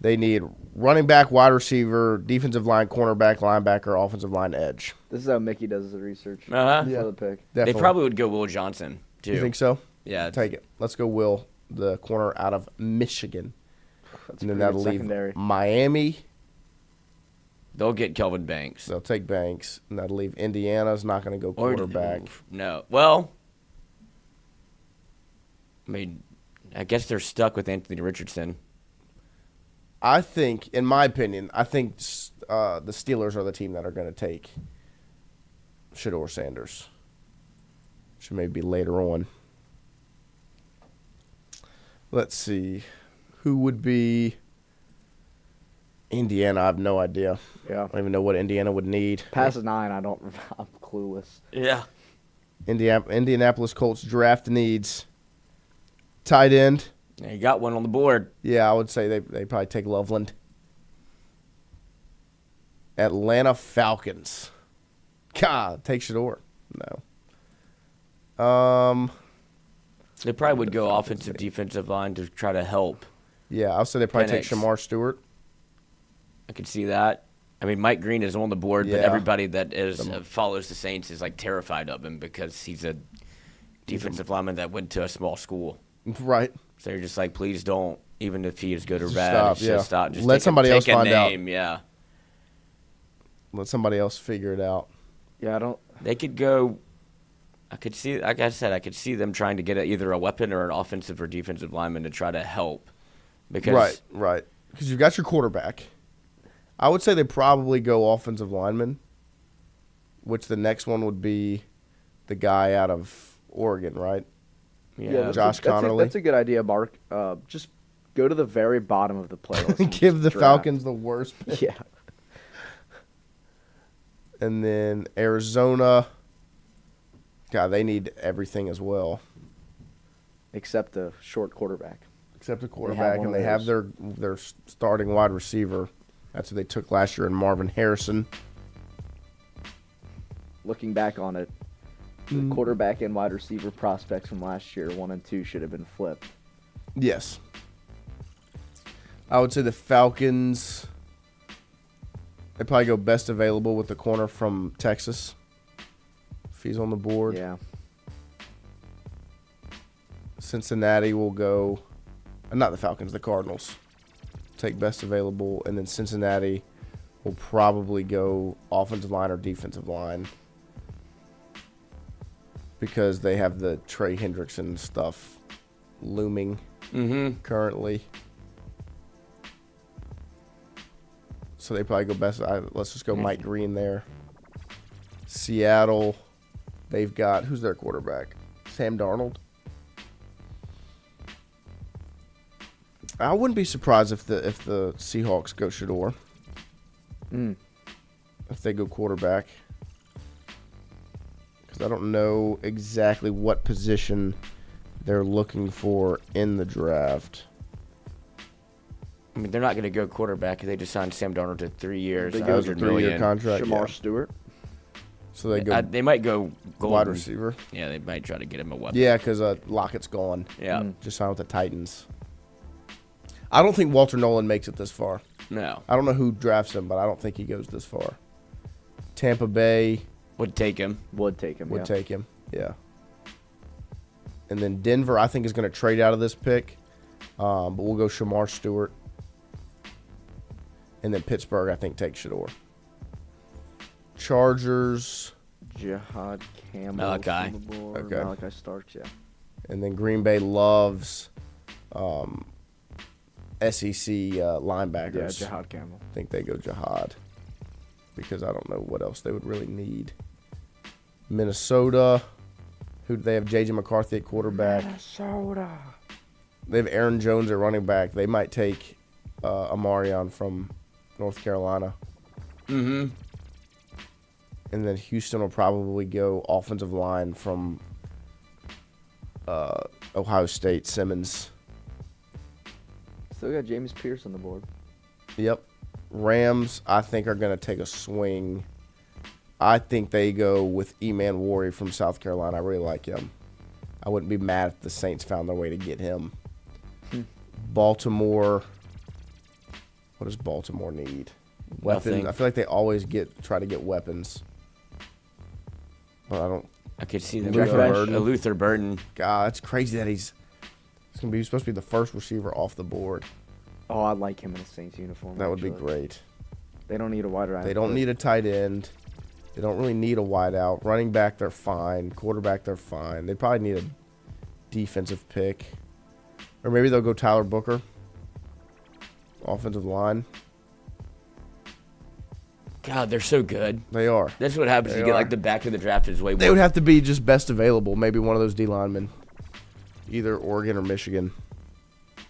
They need running back, wide receiver, defensive line, cornerback, linebacker, offensive line, edge. This is how Mickey does the research. Uh-huh. For the pick. Definitely. They probably would go Will Johnson, too. You think so? Yeah. Take it. Let's go Will, the corner out of Michigan. That's and then pretty that'll good leave secondary. Miami. They'll get Kelvin Banks. They'll take Banks. And that'll leave Indiana's not going to go quarterback. No. Well, I mean, I guess they're stuck with Anthony Richardson. I think, in my opinion, the Steelers are the team that are going to take Shedeur Sanders. Should maybe be later on. Let's see. Who would be Indiana? I have no idea. Yeah. I don't even know what Indiana would need. Past 9, I'm clueless. Yeah. Indianapolis Colts draft needs tight end. Yeah, you got one on the board. Yeah, I would say they probably take Loveland. Atlanta Falcons. God, take Shedeur. No. They probably would go offensive, defensive line to try to help. Yeah, I'll say they probably take Penix. Shamar Stewart. I could see that. I mean, Mike Green is on the board, but Yeah. everybody that follows the Saints is like terrified of him because he's a defensive lineman that went to a small school. Right. So you're just like, please don't, even if he is good or Just bad, stop, just yeah. stop. Just Let take somebody else take a find out. name, Yeah. Let somebody else figure it out. Yeah, I don't. They could go. I could see, like I said, I could see them trying to get either a weapon or an offensive or defensive lineman to try to help. Because Right. Because you've got your quarterback. I would say they probably go offensive lineman, which the next one would be the guy out of Oregon, right? Yeah, Josh Connerly. That's a good idea, Mark. Just go to the very bottom of the playlist. and Give the draft. Falcons the worst pick. Yeah. And then Arizona. God, they need everything as well. Except the short quarterback. Except a quarterback, one and of they have their starting wide receiver. That's who they took last year in Marvin Harrison. Looking back on it, the quarterback and wide receiver prospects from last year, 1 and 2, should have been flipped. Yes. I would say the Falcons, they probably go best available with the corner from Texas. If he's on the board. Yeah. Cincinnati will go, not the Falcons, the Cardinals. Take best available, and then Cincinnati will probably go offensive line or defensive line because they have the Trey Hendrickson stuff looming currently. So they probably go best. Let's just go Mike Green there. Seattle, they've got, who's their quarterback? Sam Darnold. I wouldn't be surprised if the Seahawks go Shedeur. If they go quarterback. Because I don't know exactly what position they're looking for in the draft. I mean, they're not going to go quarterback. They just signed Sam Darnold to 3 years. They go to a 3-year contract. Shamar Stewart. So they go. They might go wide receiver. Yeah, they might try to get him a weapon. Yeah, because Lockett's gone. Yeah. Just signed with the Titans. I don't think Walter Nolan makes it this far. No. I don't know who drafts him, but I don't think he goes this far. Tampa Bay would take him. Would take him. Yeah. And then Denver, I think, is going to trade out of this pick. But we'll go Shamar Stewart. And then Pittsburgh, I think, takes Shedeur. Chargers. Jihad Campbell. Malachi. Okay. Malachi Starks, yeah. And then Green Bay loves SEC linebackers. Yeah, Jihad Campbell. I think they go Jihad because I don't know what else they would really need. Minnesota, who they have J.J. McCarthy at quarterback. Minnesota. They have Aaron Jones at running back. They might take Amarion from North Carolina. Mm-hmm. And then Houston will probably go offensive line from Ohio State, Simmons. Still got James Pierce on the board. Yep. Rams, I think, are going to take a swing. I think they go with Eman Warrior from South Carolina. I really like him. I wouldn't be mad if the Saints found their way to get him. Baltimore, what does Baltimore need? Weapons. Nothing. I feel like they always try to get weapons. But I don't. I could see them Luther Burden. Burden. God, that's crazy that he's supposed to be the first receiver off the board. Oh, I like him in a Saints uniform. That would be great. They don't need a wide receiver. They don't need a tight end. They don't really need a wideout. Running back, they're fine. Quarterback, they're fine. They probably need a defensive pick. Or maybe they'll go Tyler Booker. Offensive line. God, they're so good. They are. That's what happens. You get like the back of the draft is way more. They would have to be just best available. Maybe one of those D linemen. Either Oregon or Michigan.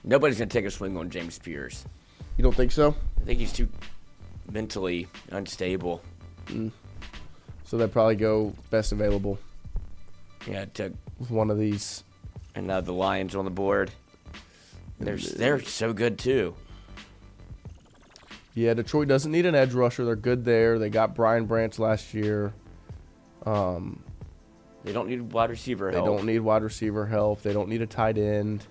Nobody's going to take a swing on James Pierce. You don't think so? I think he's too mentally unstable. So they'd probably go best available. Yeah, to one of these. And now the Lions on the board. They're so good too. Yeah, Detroit doesn't need an edge rusher. They're good there. They got Brian Branch last year. They don't need wide receiver help. They don't need wide receiver help. They don't need a tight end.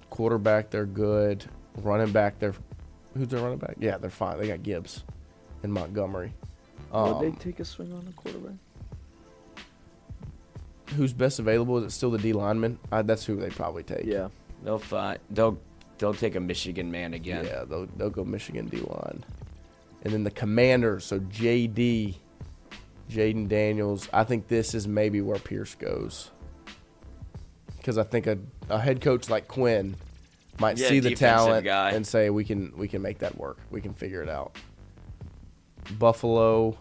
Quarterback, they're good. Running back, who's their running back? Yeah, they're fine. They got Gibbs and Montgomery. Would they take a swing on the quarterback? Who's best available? Is it still the D lineman? That's who they probably take. Yeah, they'll find. They'll take a Michigan man again. Yeah, they'll go Michigan D line, and then the Commanders. So Jaden Daniels. I think this is maybe where Pierce goes, because I think a head coach like Quinn might see the talent guy and say we can make that work. We can figure it out. Buffalo.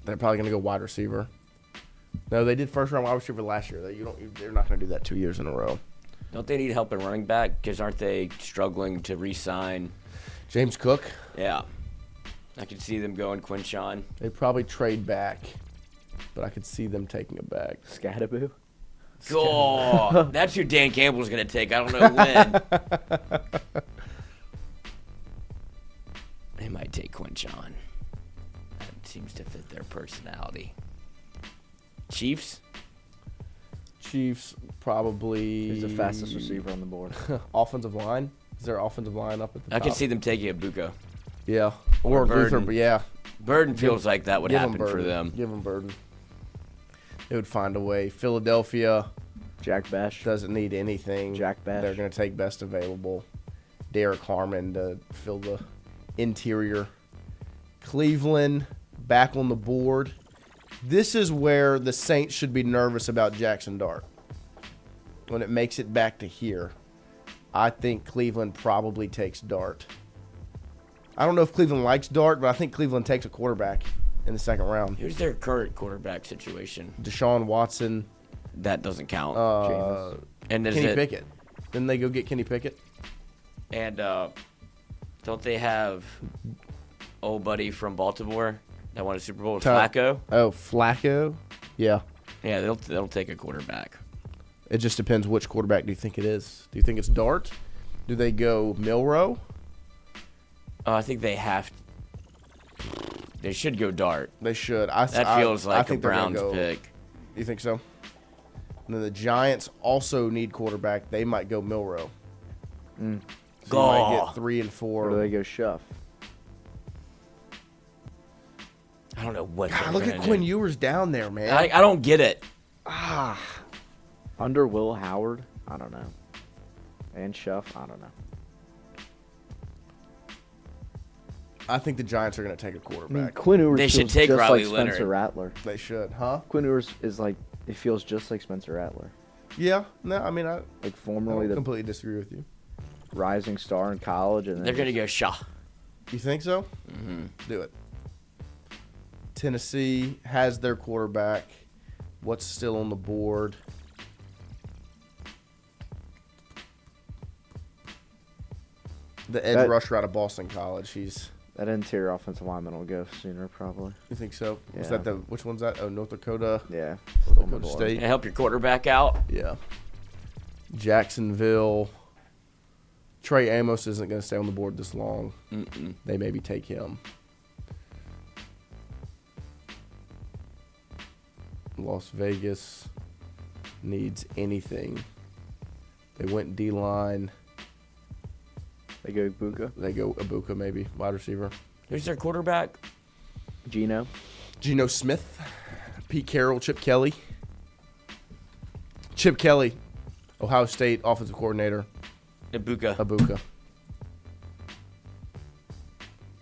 They're probably going to go wide receiver. No, they did first-round wide receiver last year. They're not going to do that 2 years in a row. Don't they need help in running back? Because aren't they struggling to re-sign James Cook? Yeah. I could see them going Quinshawn. They probably trade back, but I could see them taking it back. Scattaboo? Oh, that's who Dan Campbell's going to take. I don't know when. They might take Quinshawn. That seems to fit their personality. Chiefs probably. Who's the fastest receiver on the board? Offensive line? Is there offensive line up at the I top? can see them taking a Buka. Yeah. Or Luther, but yeah. Burden feels like that would happen for them. Give them Burden. They would find a way. Philadelphia. Jack Bash. Doesn't need anything. Jack Bash. They're going to take best available. Derek Harmon to fill the interior. Cleveland back on the board. This is where the Saints should be nervous about Jackson Dart. When it makes it back to here, I think Cleveland probably takes Dart. I don't know if Cleveland likes Dart, but I think Cleveland takes a quarterback in the second round. Who's their current quarterback situation? Deshaun Watson. That doesn't count. And Kenny Pickett. Didn't they go get Kenny Pickett? And don't they have old buddy from Baltimore that won a Super Bowl with Flacco? Oh, Flacco? Yeah. Yeah, they'll take a quarterback. It just depends which quarterback do you think it is. Do you think it's Dart? Do they go Milroe? I think they have to. They should go Dart. They should. That feels like a Browns pick. You think so? And then the Giants also need quarterback. They might go Milroe. So you might get 3 and 4. Or do they go Shuff? I don't know what. God, look at Quinn Ewers down there, man. I don't get it. Under Will Howard? I don't know. And Shuff? I don't know. I think the Giants are going to take a quarterback. I mean, Quinn Ewers they should feels take just Riley like Leonard. Spencer Rattler. They should, huh? Quinn Ewers is like, it feels just like Spencer Rattler. Yeah. No, I mean, I formerly don't completely disagree with you. Rising star in college. And they're going to go Shaw. You think so? Mm-hmm. Do it. Tennessee has their quarterback. What's still on the board? The edge rusher out of Boston College. That interior offensive lineman will go sooner, probably. You think so? Yeah. Was that which one's that? Oh, North Dakota. Yeah. North Dakota State. And help your quarterback out. Yeah. Jacksonville. Trey Amos isn't going to stay on the board this long. Mm-mm. They maybe take him. Las Vegas needs anything. They went D-line. They go Ibuka. They go Ibuka maybe, wide receiver. Who's their quarterback? Geno Smith, Pete Carroll, Chip Kelly. Chip Kelly, Ohio State offensive coordinator. Ibuka.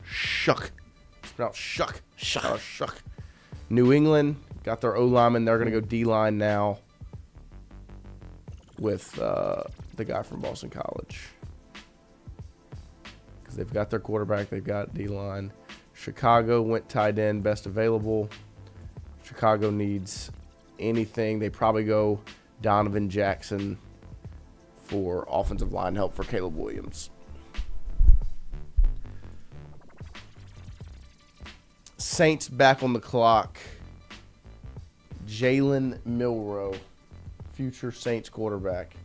Shuck. It's pronounced Shuck. Shuck. New England got their O-lineman. They're going to go D-line now with the guy from Boston College. Because they've got their quarterback. They've got D-line. Chicago went tight end, best available. Chicago needs anything. They probably go Donovan Jackson for offensive line help for Caleb Williams. Saints back on the clock. Jalen Milroe, future Saints quarterback.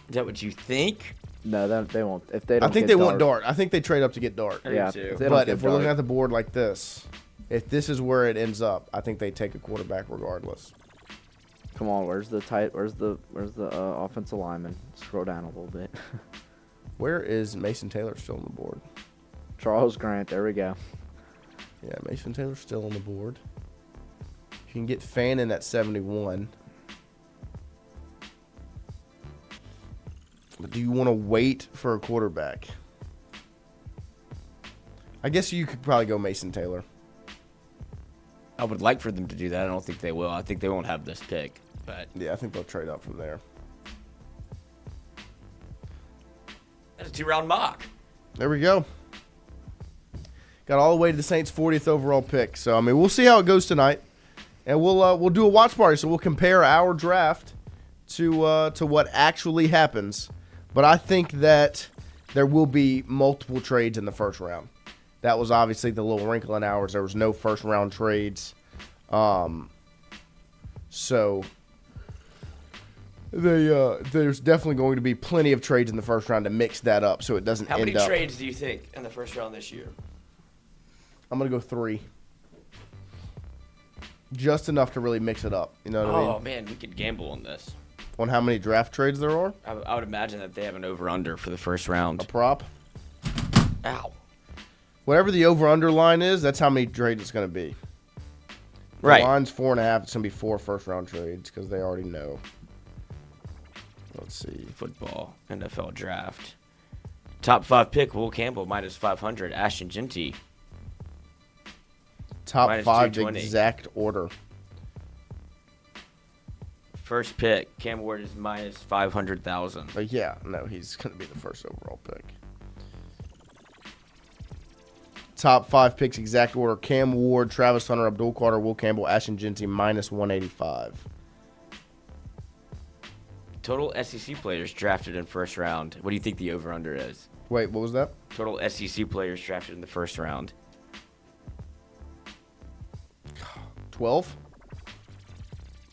Is that what you think? No, they won't. If they don't, I think they want Dart. I think they trade up to get Dart. Yeah, but if we're looking at the board like this, if this is where it ends up, I think they take a quarterback regardless. Come on, where's the offensive lineman? Scroll down a little bit. Where is Mason Taylor still on the board? Charles Grant. There we go. Yeah, Mason Taylor's still on the board. You can get Fannin at 71. But do you want to wait for a quarterback? I guess you could probably go Mason Taylor. I would like for them to do that. I don't think they will. I think they won't have this pick. But yeah, I think they'll trade up from there. That's a 2-round mock. There we go. Got all the way to the Saints' 40th overall pick. So, I mean, we'll see how it goes tonight. And we'll do a watch party. So, we'll compare our draft to what actually happens. But I think that there will be multiple trades in the first round. That was obviously the little wrinkle in ours. There was no first-round trades. So, there's definitely going to be plenty of trades in the first round to mix that up so it doesn't How end up. many trades do you think in the first round this year? I'm going to go 3. Just enough to really mix it up. You know what I mean? Oh, man, we could gamble on this. On how many draft trades there are? I would imagine that they have an over-under for the first round. A prop? Ow. Whatever the over-under line is, that's how many trades it's going to be. Right. The line's 4.5. It's going to be 4 first-round trades because they already know. Let's see. Football, NFL draft. Top 5 pick, Will Campbell, minus 500. Ashton Genty. Top minus 5 220. exact order. First pick, Cam Ward is minus 500,000. But yeah, no, he's going to be the first overall pick. Top 5 picks exact order. Cam Ward, Travis Hunter, Abdul Carter, Will Campbell, Ashton Genty, minus 185. Total SEC players drafted in first round. What do you think the over-under is? Wait, what was that? Total SEC players drafted in the first round. 12?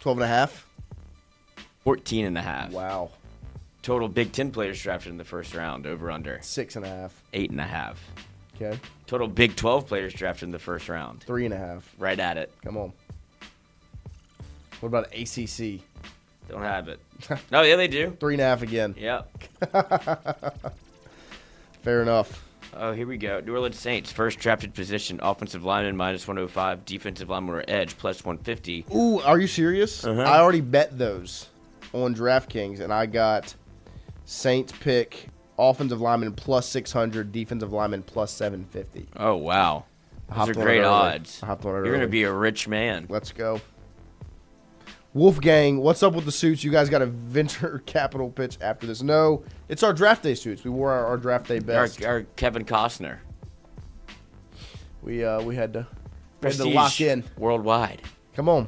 12.5? 14.5. Wow. Total Big Ten players drafted in the first round, over-under. 6.5. 8.5. Okay. Total Big 12 players drafted in the first round. 3.5. Right at it. Come on. What about ACC? Don't have it. No, yeah, they do. 3.5 again. Yep. Fair enough. Oh, here we go. New Orleans Saints, first drafted position, offensive lineman, minus 105, defensive lineman or edge, plus 150. Ooh, are you serious? Uh-huh. I already bet those on DraftKings, and I got Saints pick, offensive lineman, plus 600, defensive lineman, plus 750. Oh, wow. Those are great odds. You're going to be a rich man. Let's go. Wolfgang, what's up with the suits? You guys got a venture capital pitch after this? No, it's our draft day suits. We wore our draft day best. Our Kevin Costner. We had to Prestige lock in worldwide. Come on.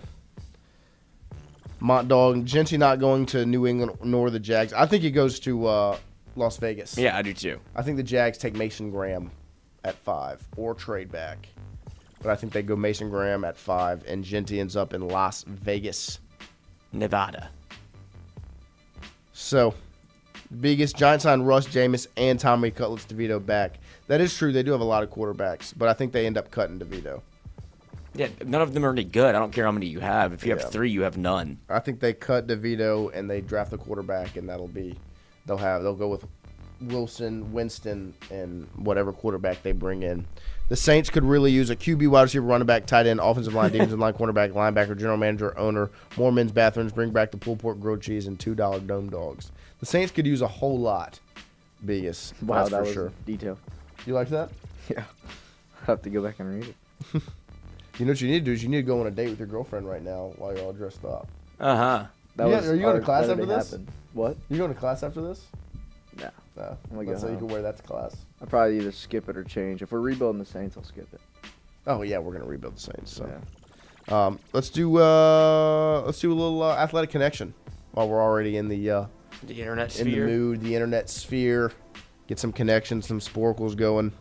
Mont Dog, Genty not going to New England nor the Jags. I think he goes to Las Vegas. Yeah, I do too. I think the Jags take Mason Graham at 5 or trade back. But I think they go Mason Graham at 5, and Genty ends up in Las Vegas, Nevada. So, Biggest Giants sign Russ, Jameis, and Tommy Cutlets DeVito back. That is true. They do have a lot of quarterbacks, but I think they end up cutting DeVito. Yeah, none of them are any good. I don't care how many you have. If you have 3, you have none. I think they cut DeVito and they draft the quarterback, and they'll go with Winston, and whatever quarterback they bring in. The Saints could really use a QB, wide receiver, running back, tight end, offensive line, defensive line, cornerback, linebacker, general manager, owner, more men's bathrooms, bring back the pulled pork, grilled cheese, and $2 dome dogs. The Saints could use a whole lot. Biggest. Wow, that's that for was sure. detail. You like that? Yeah. I'll have to go back and read it. You know what you need to do is you need to go on a date with your girlfriend right now while you're all dressed up. Uh-huh. Are you going to class after this? Happened. What? You going to class after this? No. No. I'm gonna Let's go say you home. can wear that to class. I'll probably either skip it or change. If we're rebuilding the Saints, I'll skip it. Oh yeah, we're gonna rebuild the Saints. So, let's do a little athletic connection while we're already in the internet in sphere. the mood, the internet sphere. Get some connections, some sporkles going.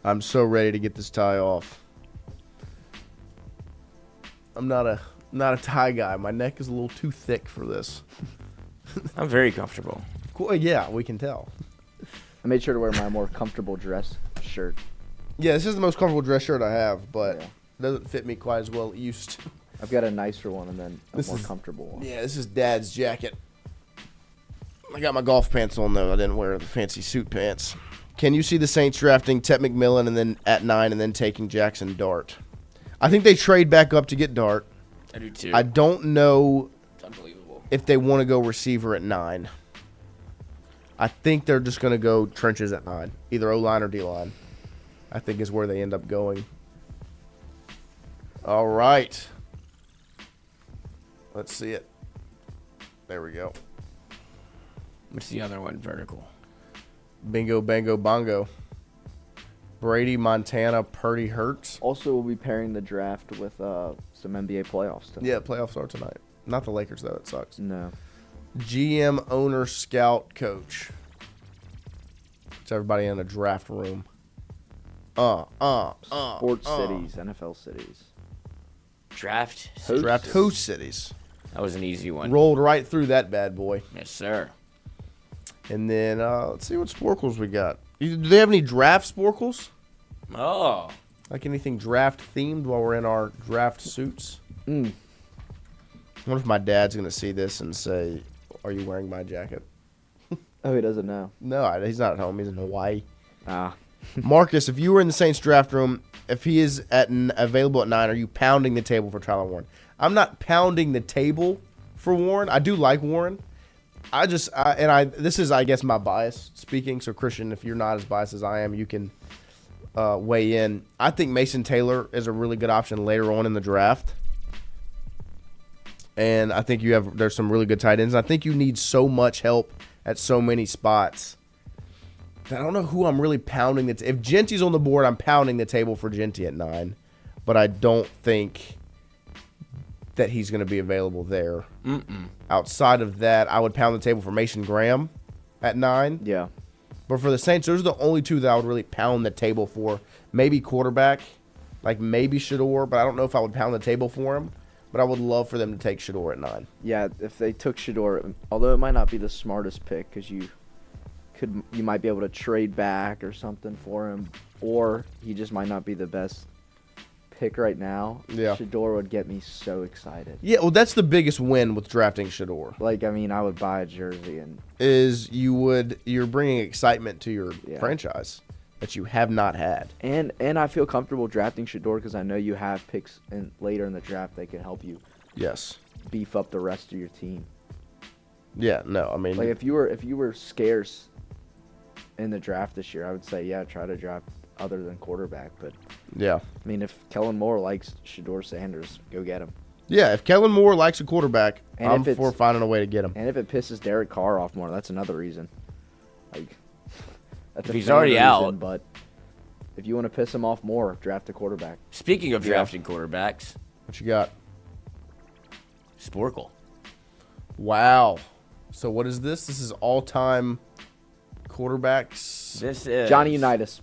I'm so ready to get this tie off. I'm not a tie guy. My neck is a little too thick for this. I'm very comfortable. Cool. Yeah, we can tell. I made sure to wear my more comfortable dress shirt. Yeah, this is the most comfortable dress shirt I have, but it doesn't fit me quite as well used. I've got a nicer one and then a This more is- comfortable one. Yeah, this is Dad's jacket. I got my golf pants on, though. I didn't wear the fancy suit pants. Can you see the Saints drafting Tet McMillan and then at 9 and then taking Jackson Dart? I think they trade back up to get Dart. I do too. I don't know It's unbelievable. if they want to go receiver at 9. I think they're just going to go trenches at 9, either O-line or D-line. I think is where they end up going. All right. Let's see it. There we go. What's the other one? Vertical. Bingo, bango, bongo. Brady, Montana, Purdy, Hurts. Also, we'll be pairing the draft with some NBA playoffs tonight. Yeah, playoffs are tonight. Not the Lakers, though. It sucks. No. GM, owner, scout, coach. It's everybody in a draft room. Sports cities, NFL cities. Draft. Draft host cities. That was an easy one. Rolled right through that bad boy. Yes, sir. And then let's see what sporkles we got. Do they have any draft sporkles? Oh. Like anything draft themed while we're in our draft suits? I wonder if my dad's going to see this and say, "Are you wearing my jacket?" Oh, he doesn't know. No, he's not at home. He's in Hawaii. Ah. Marcus, if you were in the Saints draft room, if he is available at 9, are you pounding the table for Tyler Warren? I'm not pounding the table for Warren. I do like Warren. This is, I guess, my bias speaking. So, Christian, if you're not as biased as I am, you can weigh in. I think Mason Taylor is a really good option later on in the draft. And I think there's some really good tight ends. I think you need so much help at so many spots that I don't know who I'm really pounding. If Genty's on the board, I'm pounding the table for Genty at 9. But I don't think that he's going to be available there. Outside of that, I would pound the table for Mason Graham at 9. Yeah. But for the Saints, those are the only two that I would really pound the table for. Maybe quarterback, like maybe Shador, but I don't know if I would pound the table for him. But I would love for them to take Shador at 9. Yeah, if they took Shador, although it might not be the smartest pick because you might be able to trade back or something for him, or he just might not be the best pick right now. Yeah. Shador would get me so excited. Yeah, well, that's the biggest win with drafting Shador. Like, I mean, I would buy a jersey and you're bringing excitement to your franchise that you have not had. And I feel comfortable drafting Shador because I know you have picks later in the draft that can help you. Yes. Beef up the rest of your team. Yeah, no, I mean, like if you were scarce in the draft this year, I would say try to draft other than quarterback. But yeah, I mean, if Kellen Moore likes Shador Sanders, go get him. Yeah, if Kellen Moore likes a quarterback, And I'm if it's- for finding a way to get him. And if it pisses Derek Carr off more, that's another reason. Like, that's If a he's fan already reason, out. but if you want to piss him off more, draft a quarterback. Speaking of drafting quarterbacks, what you got? Sporkle. Wow. So what is this? This is all-time quarterbacks. This is Johnny Unitas.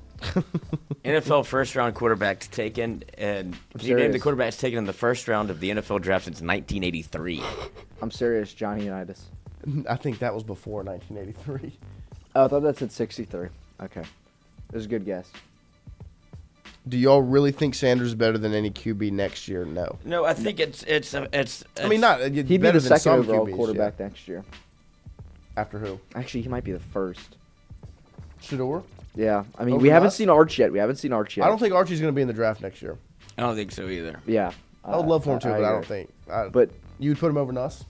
NFL first-round quarterbacks taken, and can you name the quarterbacks taken in the first round of the NFL draft since 1983? I'm serious, Johnny Unitas. I think that was before 1983. Oh, I thought that said 63. Okay. It was a good guess. Do y'all really think Sanders is better than any QB next year? No. No, I think it's. I mean, not. He'd be the second overall quarterback next year. After who? Actually, he might be the first. Shador? Yeah. I mean, we haven't seen Arch yet. I don't think Archie's going to be in the draft next year. I don't think so either. Yeah. I would love for him to, but I don't think. But you'd put him over Nuss?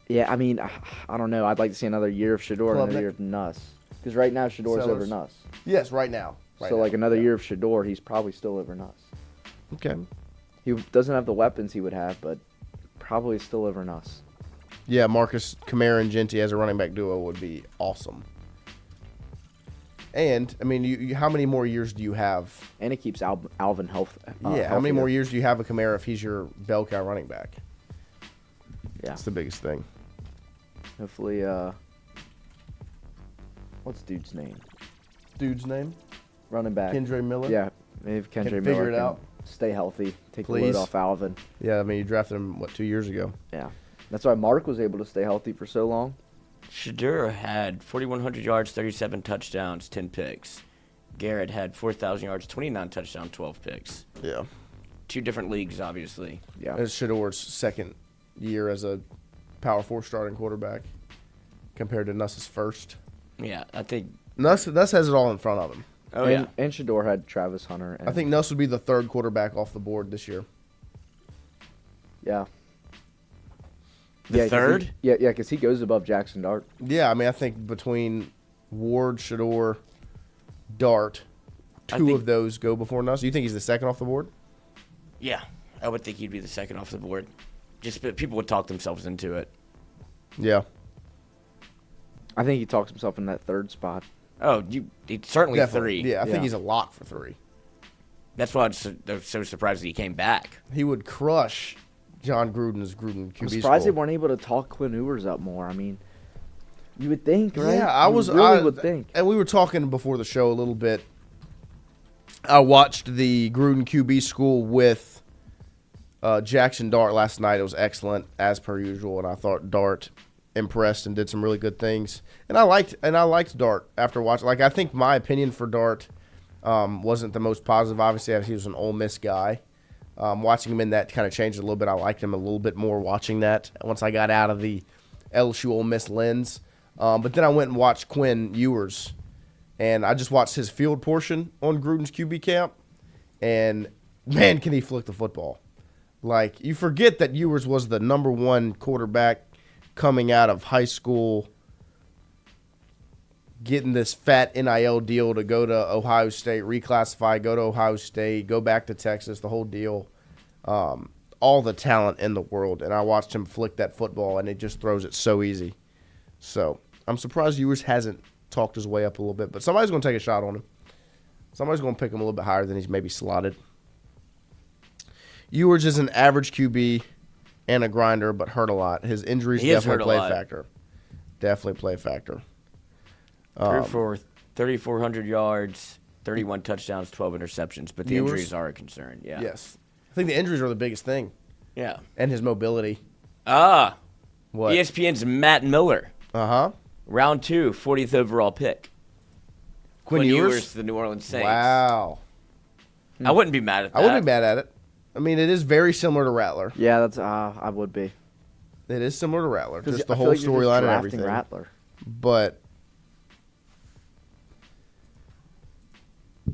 Yeah, I mean, I don't know. I'd like to see another year of Shador and another year of Nuss. Because right now, Shador's over Nuss. Yes, right now. Like another year of Shador, he's probably still over Nuss. Okay. He doesn't have the weapons he would have, but probably still over Nuss. Yeah, Marcus Kamara and Genty as a running back duo would be awesome. And, I mean, you how many more years do you have? And it keeps Alvin healthy. How many more years do you have of Kamara if he's your bell cow running back? Yeah. That's the biggest thing. Hopefully, what's dude's name? Running back. Kendre Miller? Yeah, maybe if Kendre Miller figure it can out. stay healthy, take the Please. load off Alvin. Yeah, I mean, you drafted him, 2 years ago? Yeah. That's why Mark was able to stay healthy for so long. Shador had 4,100 yards, 37 touchdowns, 10 picks. Garrett had 4,000 yards, 29 touchdowns, 12 picks. Yeah. 2 different leagues, obviously. Yeah. It's Shador's second year as a Power 4 starting quarterback compared to Nuss's first. Yeah, I think Nuss has it all in front of him. Oh, yeah. And Shador had Travis Hunter. And I think Nuss would be the third quarterback off the board this year. Yeah. The third? Because he goes above Jackson Dart. Yeah, I mean, I think between Ward, Shador, Dart, two of those go before Nuss. Do you think he's the second off the board? Yeah, I would think he'd be the second off the board. Just people would talk themselves into it. Yeah. I think he talks himself in that third spot. Oh, he's certainly Definitely. 3. Yeah, I think he's a lock for 3. That's why I was so surprised that he came back. He would crush John Gruden's QB I'm surprised school. they weren't able to talk Quinn Ewers up more. I mean, you would think, right? Yeah, I would think. And we were talking before the show a little bit. I watched the Gruden QB school with Jackson Dart last night. It was excellent, as per usual, and I thought Dart impressed and did some really good things. And I liked Dart after watching. Like, I think my opinion for Dart wasn't the most positive. Obviously, he was an Ole Miss guy. Watching him in that kind of changed a little bit. I liked him a little bit more watching that once I got out of the LSU Ole Miss lens. But then I went and watched Quinn Ewers, and I just watched his field portion on Gruden's QB camp, and man, can he flick the football. Like, you forget that Ewers was the number 1 quarterback coming out of high school, getting this fat NIL deal to go to Ohio State, reclassify, go to Ohio State, go back to Texas, the whole deal. All the talent in the world. And I watched him flick that football, and it just throws it so easy. So I'm surprised Ewers hasn't talked his way up a little bit. But somebody's going to take a shot on him. Somebody's going to pick him a little bit higher than he's maybe slotted. Ewers is an average QB and a grinder, but hurt a lot. His injuries definitely play a factor. Definitely play a factor. 3,400 yards, 31 touchdowns, 12 interceptions. But the Ewers? injuries are a concern. Yeah. Yes. I think the injuries are the biggest thing. Yeah. And his mobility. What? What? ESPN's Matt Miller. Uh-huh. Round 2, 40th overall pick. Quinn Ewers? the New Orleans Saints. Wow. I wouldn't be mad at that. I wouldn't be mad at it. I mean, it is very similar to Rattler. Yeah, that's I would be. It is similar to Rattler. Just the I feel whole like you're just storyline and drafting everything. Rattler. But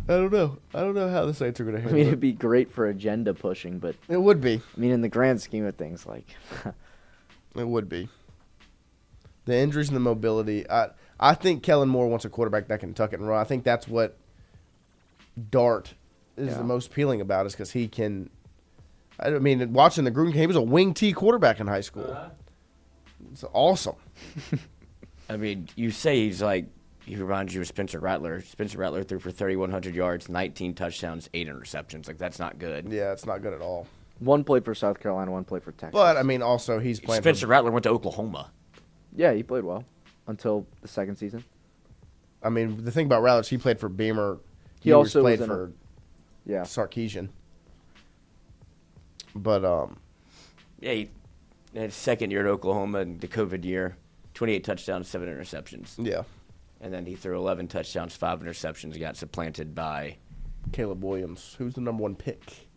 I don't know. I don't know how the Saints are going to handle I mean, it. it'd be great for agenda pushing, but It would be. I mean, in the grand scheme of things, like It would be. The injuries and the mobility. I think Kellen Moore wants a quarterback that can tuck it and run. I think that's what Dart is the most appealing about, is because he can. I mean, watching the Gruden game, he was a wing T quarterback in high school. It's awesome. I mean, you say he reminds you of Spencer Rattler. Spencer Rattler threw for 3,100 yards, 19 touchdowns, 8 interceptions. Like, that's not good. Yeah, it's not good at all. one played for South Carolina, one played for Texas. But, I mean, also, he's playing Spencer Rattler went to Oklahoma. Yeah, he played well until the second season. I mean, the thing about Rattler is he played for Beamer. He also played was for Sarkisian. But, Yeah, His second year at Oklahoma in the COVID year, 28 touchdowns, 7 interceptions. Yeah. And then he threw 11 touchdowns, 5 interceptions. He got supplanted by Caleb Williams, who's the number 1 pick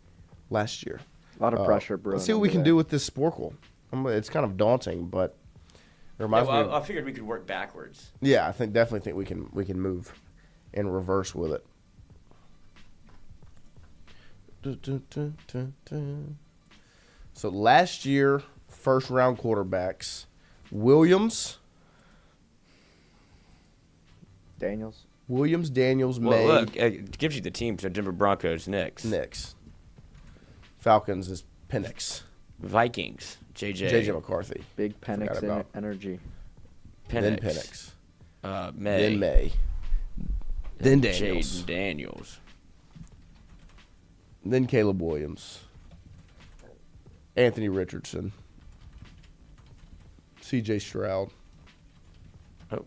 last year. A lot of pressure brewing. Let's see what we can do with this Sporkle. It's kind of daunting, but it reminds me. I figured we could work backwards. Yeah, I definitely think we can move in reverse with it. So last year, first round quarterbacks, Williams, Daniels, May. Look, it gives you the team. So Denver Broncos, Knicks. Falcons is Penix. Vikings, JJ McCarthy. Big Penix energy. Then Penix. May. Then May. Then Daniels. Jaden Daniels. Then Caleb Williams. Anthony Richardson. CJ Stroud. Oh.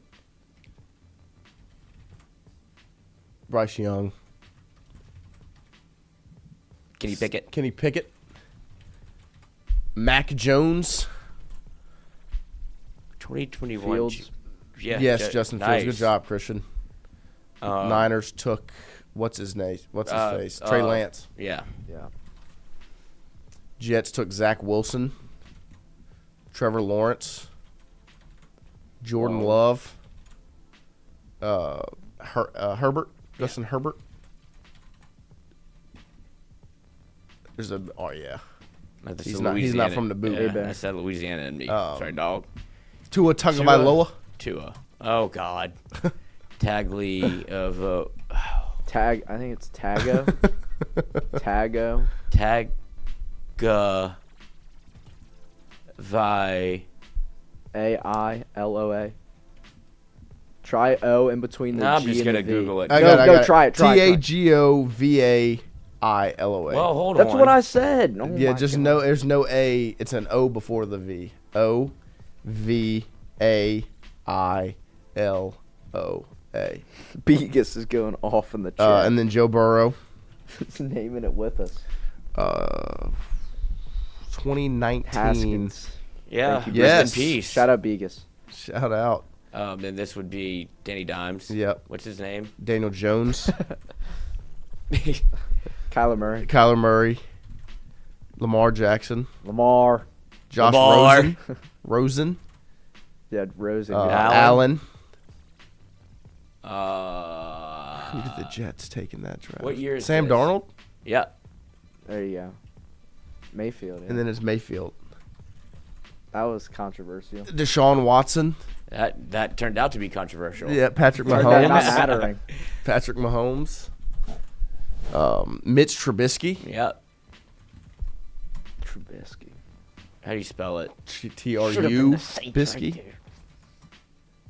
Bryce Young. Kenny Pickett. Mac Jones. 2021. Fields. Yeah. Yes, Justin nice. Fields. Good job, Christian. Niners took what's his name? What's his face? Trey Lance. Yeah. Jets took Zach Wilson. Trevor Lawrence. Jordan Love. Herbert. Justin Herbert. There's a He's not from the boot. Yeah, I said Louisiana in me. Sorry, dog. Tua Tagovailoa. Tua. Oh God. Tagli of Tag. I think it's Tago. Tago. Taga. Vi. AILOA. Try O in between the G I'm just and gonna the V. Google it. I got it. Try it. TAGOVAILOA. Well, hold on. That's what I said. Oh Yeah, my just God. no. There's no A. It's an O before the V. OVAILOA. Begus is going off in the chat. And then Joe Burrow. He's naming it with us. 2019. Haskins. Yeah. Thank you, Yes. Rest in peace. Shout out Begus. Shout out. Then this would be Danny Dimes. Yep. What's his name? Daniel Jones. Kyler Murray. Lamar Jackson. Lamar. Josh Rosen. Rosen. Yeah, Rosen. Allen. Who did the Jets take in that draft? What year is Sam this? Darnold? Yeah. There you go. Mayfield. Yeah. And then it's Mayfield. That was controversial. Deshaun Watson. That turned out to be controversial. Yeah, Patrick Turned out not Mahomes. mattering. Patrick Mahomes. Mitch Trubisky. Yep. Trubisky. How do you spell it? TRU. Bisky.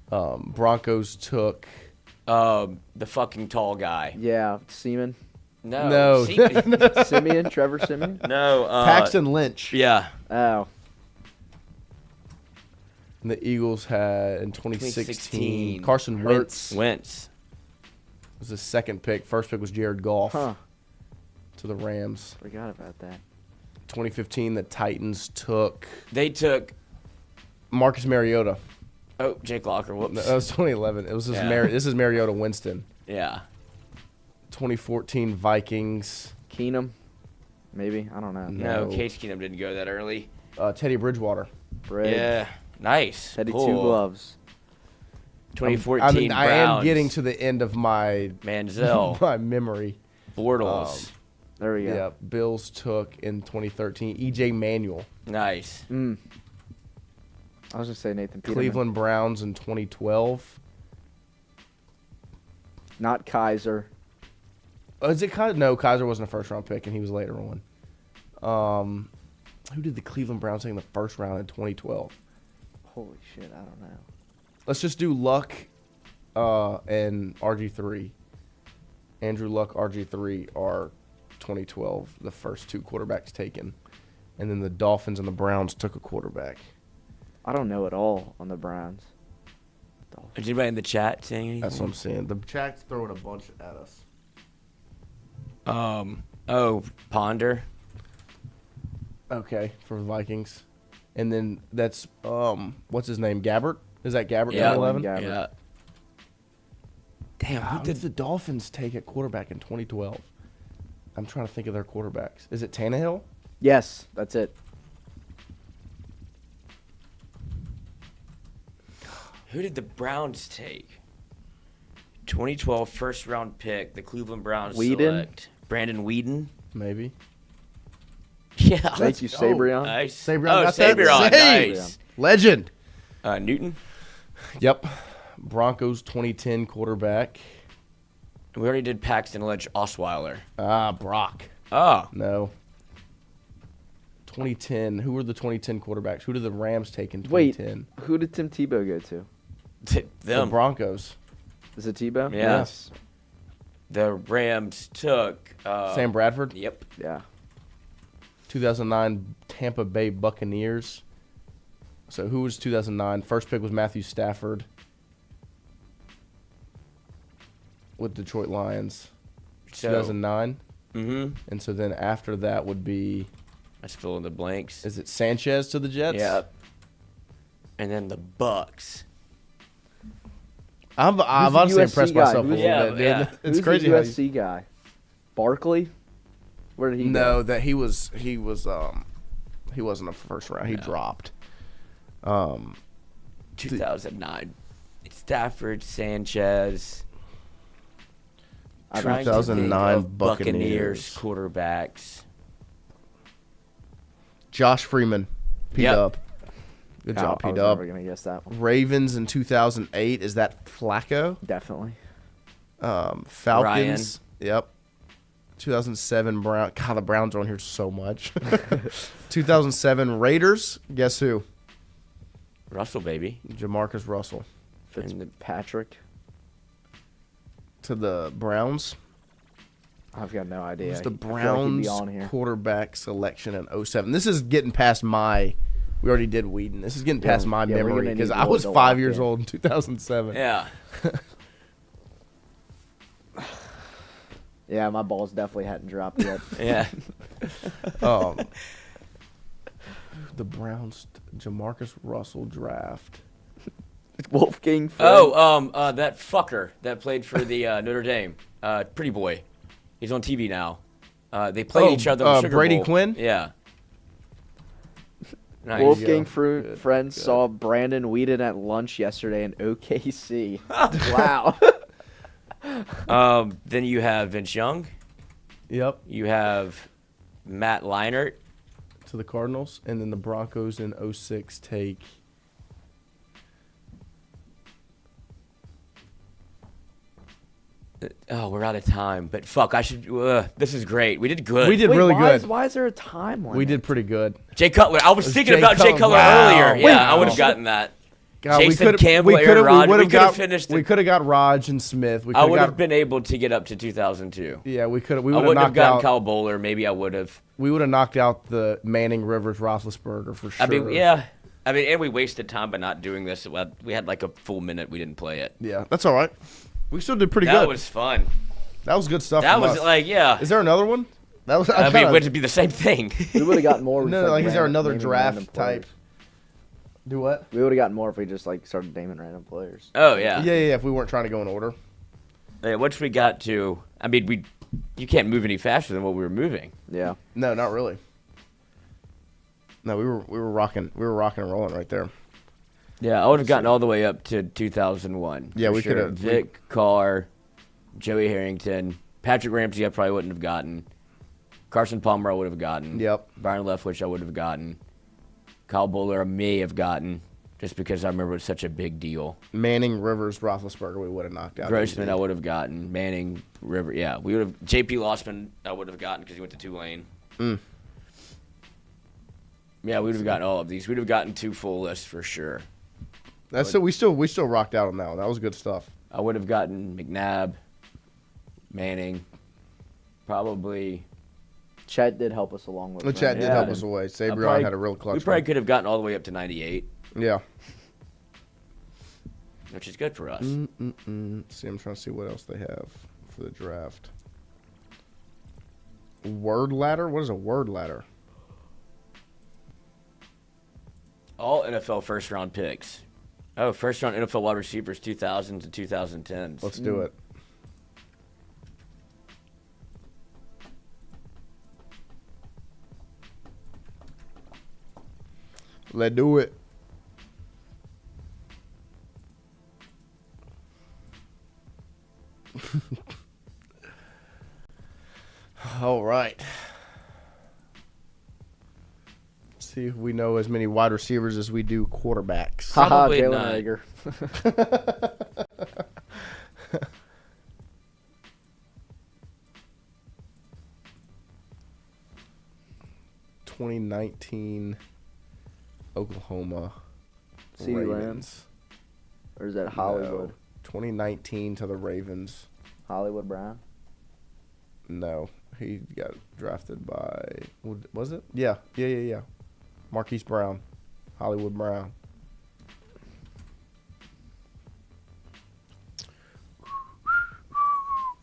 Broncos took. The fucking tall guy. Yeah, Seaman. No. Simeon. Trevor Simeon. No. Paxton Lynch. Yeah. Oh. And the Eagles had in 2016 Carson Wentz. Wentz was the second pick. First pick was Jared Goff to the Rams. Forgot about that. 2015, the Titans took. They took Marcus Mariota. Oh, Jake Locker. Whoops. No, that was 2011. It was this. Yeah. This is Mariota Winston. Yeah. 2014 Vikings. Keenum. Maybe. I don't know. No, Case Keenum didn't go that early. Teddy Bridgewater. Yeah. Nice. Teddy cool. 2 gloves. 2014 I Browns. am getting to the end of my Manziel. my memory. Bortles. There we go. Yeah, Bills took in 2013 EJ Manuel. Nice. I was gonna say Nathan Peterman. Cleveland Browns in 2012. Not Kaiser. Is it Kaiser? No, Kaiser wasn't a first round pick, and he was later on. Who did the Cleveland Browns take in the first round in 2012? Holy shit, I don't know. Let's just do Luck and RG3. Andrew Luck, RG3 are 2012, the first 2 quarterbacks taken. And then the Dolphins and the Browns took a quarterback. I don't know at all on the Browns. Is anybody in the chat saying anything? That's what I'm saying. The chat's throwing a bunch at us. Oh, Ponder. Okay, for the Vikings. And then that's what's his name? Gabbert? Is that Gabbert? Yeah, 2011? yeah. Damn, Who did the Dolphins take at quarterback in 2012? I'm trying to think of their quarterbacks. Is it Tannehill? Yes, that's it. Who did the Browns take? 2012 first round pick. The Cleveland Browns select Brandon Whedon. Maybe. Yeah. Thank you, Sabrion. Nice. Sabrion Oh, got that? Sabrion. Save. Nice. Legend. Newton. Yep. Broncos 2010 quarterback. We already did Paxton Lynch Osweiler. Brock. Oh. No. 2010. Who were the 2010 quarterbacks? Who did the Rams take in 2010? Wait, who did Tim Tebow go to? The Broncos. Is it Tebow? Yeah. Yes. The Rams took Sam Bradford. Yep. Yeah. 2009 Tampa Bay Buccaneers. So who was 2009? First pick was Matthew Stafford with Detroit Lions. 2009. Mm-hmm. And so then after that would be. Let's fill in the blanks. Is it Sanchez to the Jets? Yep. And then the Bucks. I've honestly impressed myself a little bit. Yeah. It's Who's crazy. The USC guy? Barkley? Where did he go? No, that he wasn't a first round. He dropped. 2009. Stafford, Sanchez. 2009 Buccaneers quarterbacks. Josh Freeman, P-Dub. Good job, I was P-Dub. never gonna guess that one. Ravens in 2008. Is that Flacco? Definitely. Falcons. Yep. 2007 Brown. God, the Browns are on here so much. 2007 Raiders. Guess who? Russell, baby. Jamarcus Russell. Fitzpatrick. To the Browns. I've got no idea. It was the I feel like he'd Browns be on here. quarterback selection in 07. This is getting past my. We already did Whedon. This is getting past my we're memory gonna because need I Lloyd was to 5 lock years in. old in 2007. Yeah. Yeah, my balls definitely hadn't dropped yet. Yeah. The Browns, Jamarcus Russell draft. Wolfgang. That fucker that played for the Notre Dame. Pretty boy. He's on TV now. They played each other in the Sugar Brady Bowl. Quinn? Yeah. Nice. Wolfgang friends saw Brandon Whedon at lunch yesterday in OKC. Wow. Then you have Vince Young. Yep. You have Matt Leinart. To the Cardinals. And then the Broncos in 06 take. Oh, we're out of time. But fuck, I should. This is great. We did good. We did really good. Why is there a time limit? We did pretty good. Jay Cutler. I was thinking Jay about Jay Cutler Wow. earlier. Yeah, I would have gotten that. God, Jason Campbell, Aaron Rodgers. We could have finished. We could have got Raj and Smith. I would have been able to get up to 2002. Yeah, we could have. We I would wouldn't have have knocked gotten out. Kyle Bowler. Maybe I would have. We would have knocked out the Manning, Rivers, Roethlisberger for sure. I mean, yeah. I mean, and we wasted time by not doing this. We had like a full minute. We didn't play it. Yeah, that's all right. We still did pretty That good. was fun. That was good stuff. That from was us. like, yeah. Is there another one? That was. I mean, it would be the same thing. We would have gotten more. with, No, like, is there another naming draft random type? players. Do what? We would have gotten more if we just like started naming random players. Oh yeah. Yeah. If we weren't trying to go in order. Yeah, once we got to, I mean, you can't move any faster than what we were moving. Yeah. No, not really. No, we were rocking and rolling right there. Yeah, I would have gotten all the way up to 2001. Yeah, for we sure. could have. Vic Carr, Joey Harrington, Patrick Ramsey. I probably wouldn't have gotten. Carson Palmer, I would have gotten. Yep. Brian Leftwich, I would have gotten. Kyle Bowler, I may have gotten, just because I remember it was such a big deal. Manning, Rivers, Roethlisberger, we would have knocked out. Grossman, I would have gotten. Manning, River, yeah, we would have. J.P. Lossman, I would have gotten because he went to Tulane. Yeah, we would have gotten all of these. We'd have gotten 2 full lists for sure. That's so we still rocked out on that one. That was good stuff. I would have gotten McNabb, Manning, probably. Chet did help us along with. Well, Chet did help us away. Sabrion had a real clutch. We probably could have gotten all the way up to 98. Yeah. Which is good for us. See, I'm trying to see what else they have for the draft. Word ladder? What is a word ladder? All NFL first-round picks. Oh, first-round NFL wide receivers, 2000s to 2010s. Let's do it. Let's do it. All right. See if we know as many wide receivers as we do quarterbacks. Haha, Probably Jalen not. Rager. 2019 Oklahoma CeeDee Lamb? Ravens. Or is that Hollywood? No. 2019 to the Ravens. Hollywood Brown? No, he got drafted by, was it? Yeah. Marquise Brown, Hollywood Brown.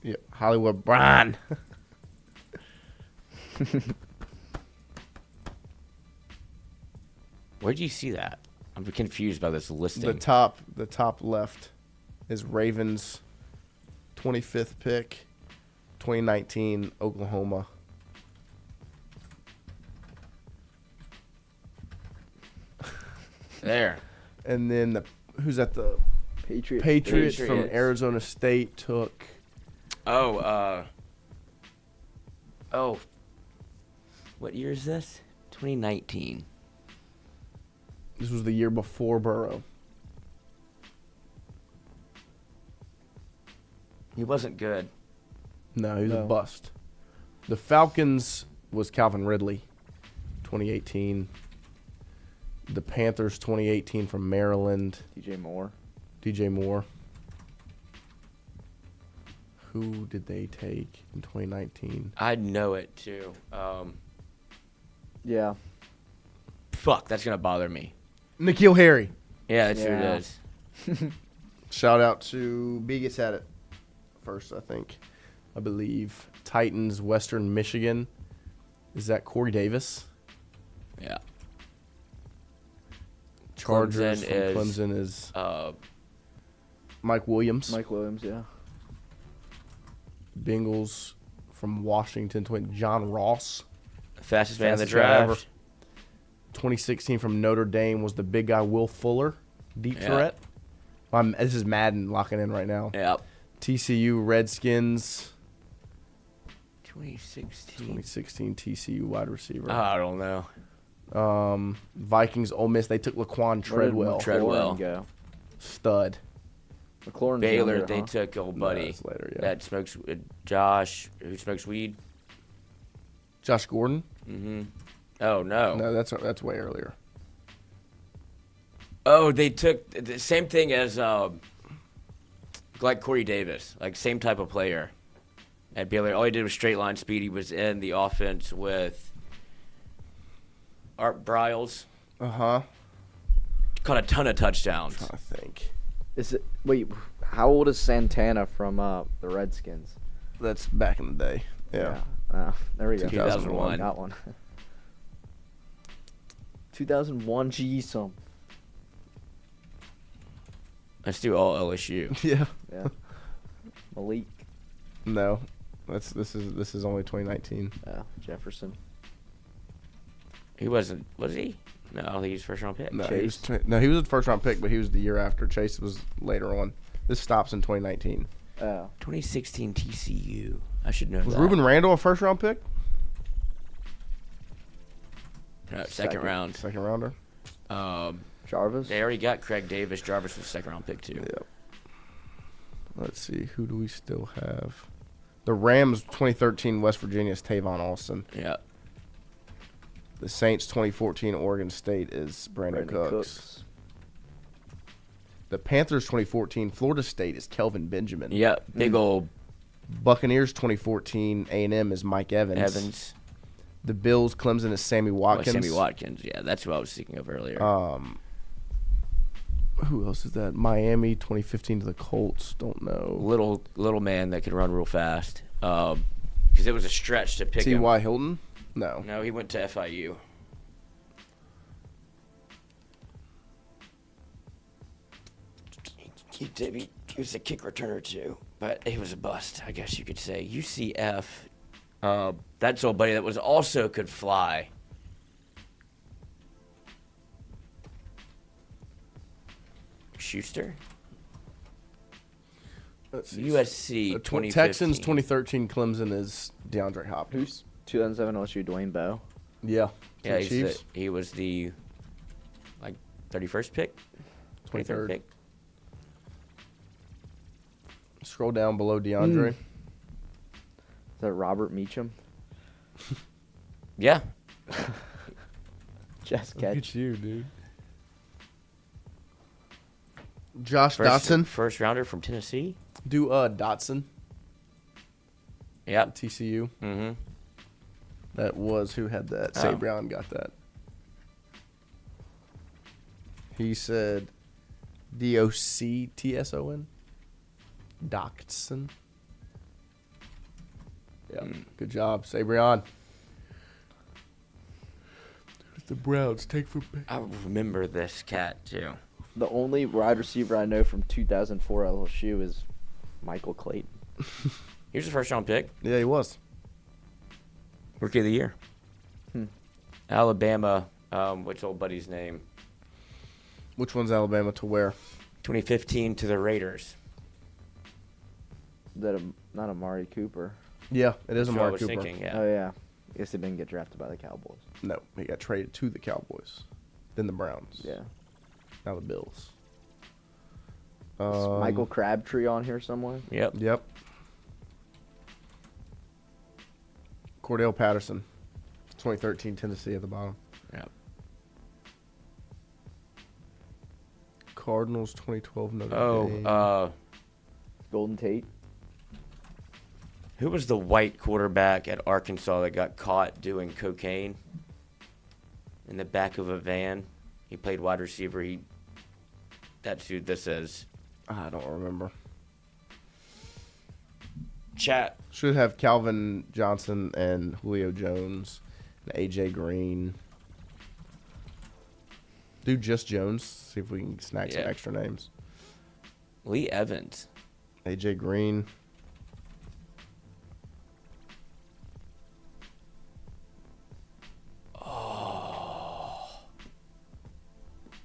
Yeah, Hollywood Brown. Where'd you see that? I'm confused by this listing. The top left is Ravens 25th pick, 2019 Oklahoma. There. And then who's at the Patriots from Arizona State took. Oh, what year is this? 2019. This was the year before Burrow. He wasn't good. No, he was a bust. The Falcons was Calvin Ridley, 2018. The Panthers, 2018 from Maryland. DJ Moore. Who did they take in 2019? I know it too. Yeah. Fuck, that's gonna bother me. N'Keal Harry. Yeah, that's who it is. Shout out to B gets at it first, I believe. Titans, Western Michigan. Is that Corey Davis? Yeah. Chargers from Clemson is Mike Williams. Yeah. Bengals from Washington, John Ross. Fastest man in the draft. Ever. 2016 from Notre Dame was the big guy Will Fuller, deep threat. This is Madden locking in right now. Yeah. TCU Redskins. 2016 TCU wide receiver. I don't know. Vikings, Ole Miss. They took Laquan Treadwell. Go. Stud. McLaurin's Baylor, younger, they huh? took old buddy. that's later, yeah. That smokes Josh, who smokes weed. Josh Gordon. Mm-hmm. Oh no. No, that's way earlier. Oh, they took the same thing as like Corey Davis, like same type of player at Baylor. All he did was straight line speed. He was in the offense with Art Briles. Caught a ton of touchdowns. I think. Wait, how old is Santana from the Redskins? That's back in the day. Yeah. There we go. 2001. Got one. 2001. Geez, some. Let's do all LSU. Yeah. Malik. No, this is only 2019. Jefferson. He wasn't. Was he? No, I don't think he was first round pick. No, he was a first round pick, but he was the year after. Chase was later on. This stops in 2019. 2016 TCU. I should know Was that. Ruben Randall a first round pick? No, second round. Second rounder. Jarvis. They already got Craig Davis. Jarvis was a second round pick too. Yep. Let's see. Who do we still have? The Rams 2013 West Virginia is Tavon Austin. Yeah. The Saints 2014 Oregon State is Brandon Cooks. The Panthers 2014 Florida State is Kelvin Benjamin. Yeah, big old. Buccaneers 2014 A&M is Mike Evans. The Bills Clemson is Sammy Watkins. Sammy Watkins, yeah, that's what I was thinking of earlier. Who else is that? Miami 2015 to the Colts. Don't know. Little man that could run real fast. Because it was a stretch to pick him. T.Y. Hilton? No. No, he went to FIU. He was a kick returner too, but he was a bust, I guess you could say. UCF, that's old buddy that was also could fly. Schuster? USC 2015. Texans 2013 Clemson is DeAndre Hopkins. 2007 LSU Dwayne Bowe. Yeah. Yeah, Chiefs. he was the 31st pick, 23rd pick. Scroll down below DeAndre. Is that Robert Meacham? Yeah. Just Look catch. at you, dude. Josh Dotson. First rounder from Tennessee. Do Dotson. Yeah. TCU. Mm-hmm. That was who had that. Say Brown got that. He said Doctson. Doctson. Yeah. Good job, Sabrion. The Browns take for pick. I remember this cat too. The only wide receiver I know from 2004 LSU is Michael Clayton. He was the first round pick. Yeah, he was. Rookie of the year. Alabama. What's old buddy's name? Which one's Alabama to where? 2015 to the Raiders. That not Amari Cooper. Yeah, it is That's what I Amari was Cooper. thinking, yeah. Oh yeah. I guess he didn't get drafted by the Cowboys. No, he got traded to the Cowboys, then the Browns. Yeah. Now the Bills. Is Michael Crabtree on here somewhere? Yep. Yep. Cordell Patterson, 2013 Tennessee at the bottom. Yep. Cardinals 2012 Notre Dame. Golden Tate. Who was the white quarterback at Arkansas that got caught doing cocaine in the back of a van? He played wide receiver. That's who this is. I don't remember. Chat. Should have Calvin Johnson and Julio Jones and AJ Green. Do just Jones. See if we can snag some extra names. Lee Evans. AJ Green.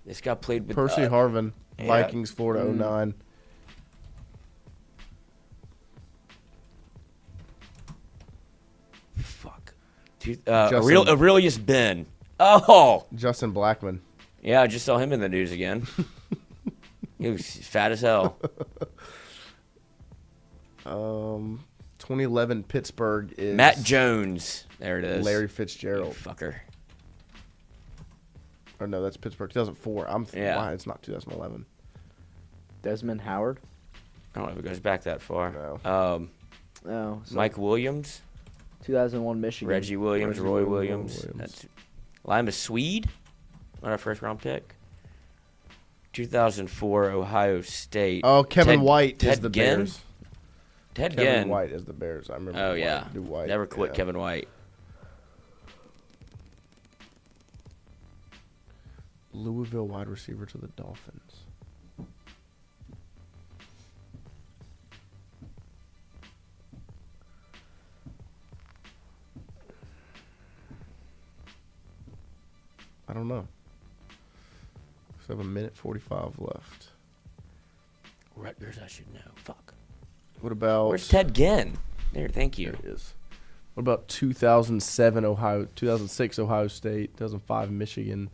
This guy played with Percy Harvin, yeah. Vikings 4-09. Fuck. Aurelius Ben. Oh. Justin Blackman. Yeah, I just saw him in the news again. He was fat as hell. 2011 Pittsburgh is Matt Jones. There it is. Larry Fitzgerald. You fucker. Or no, that's Pittsburgh 2004. Why it's not 2011. Desmond Howard. I don't know if it goes back that far. No. No. Mike Williams. 2001 Michigan. Reggie Williams. Roy Williams. That's Lima Swede. Not our first round pick. 2004 Ohio State. Oh, Kevin White is the Ginn? Bears. Ted Kevin Ginn. White is the Bears. I remember. Oh, yeah. White. Never quit yeah. Kevin White. Louisville wide receiver to the Dolphins. I don't know. We have a minute 45 left. Rutgers, I should know. Fuck. What about... Where's Ted Ginn? There, thank you. There he is. What about 2007 Ohio, 2006 Ohio State, 2005 Michigan?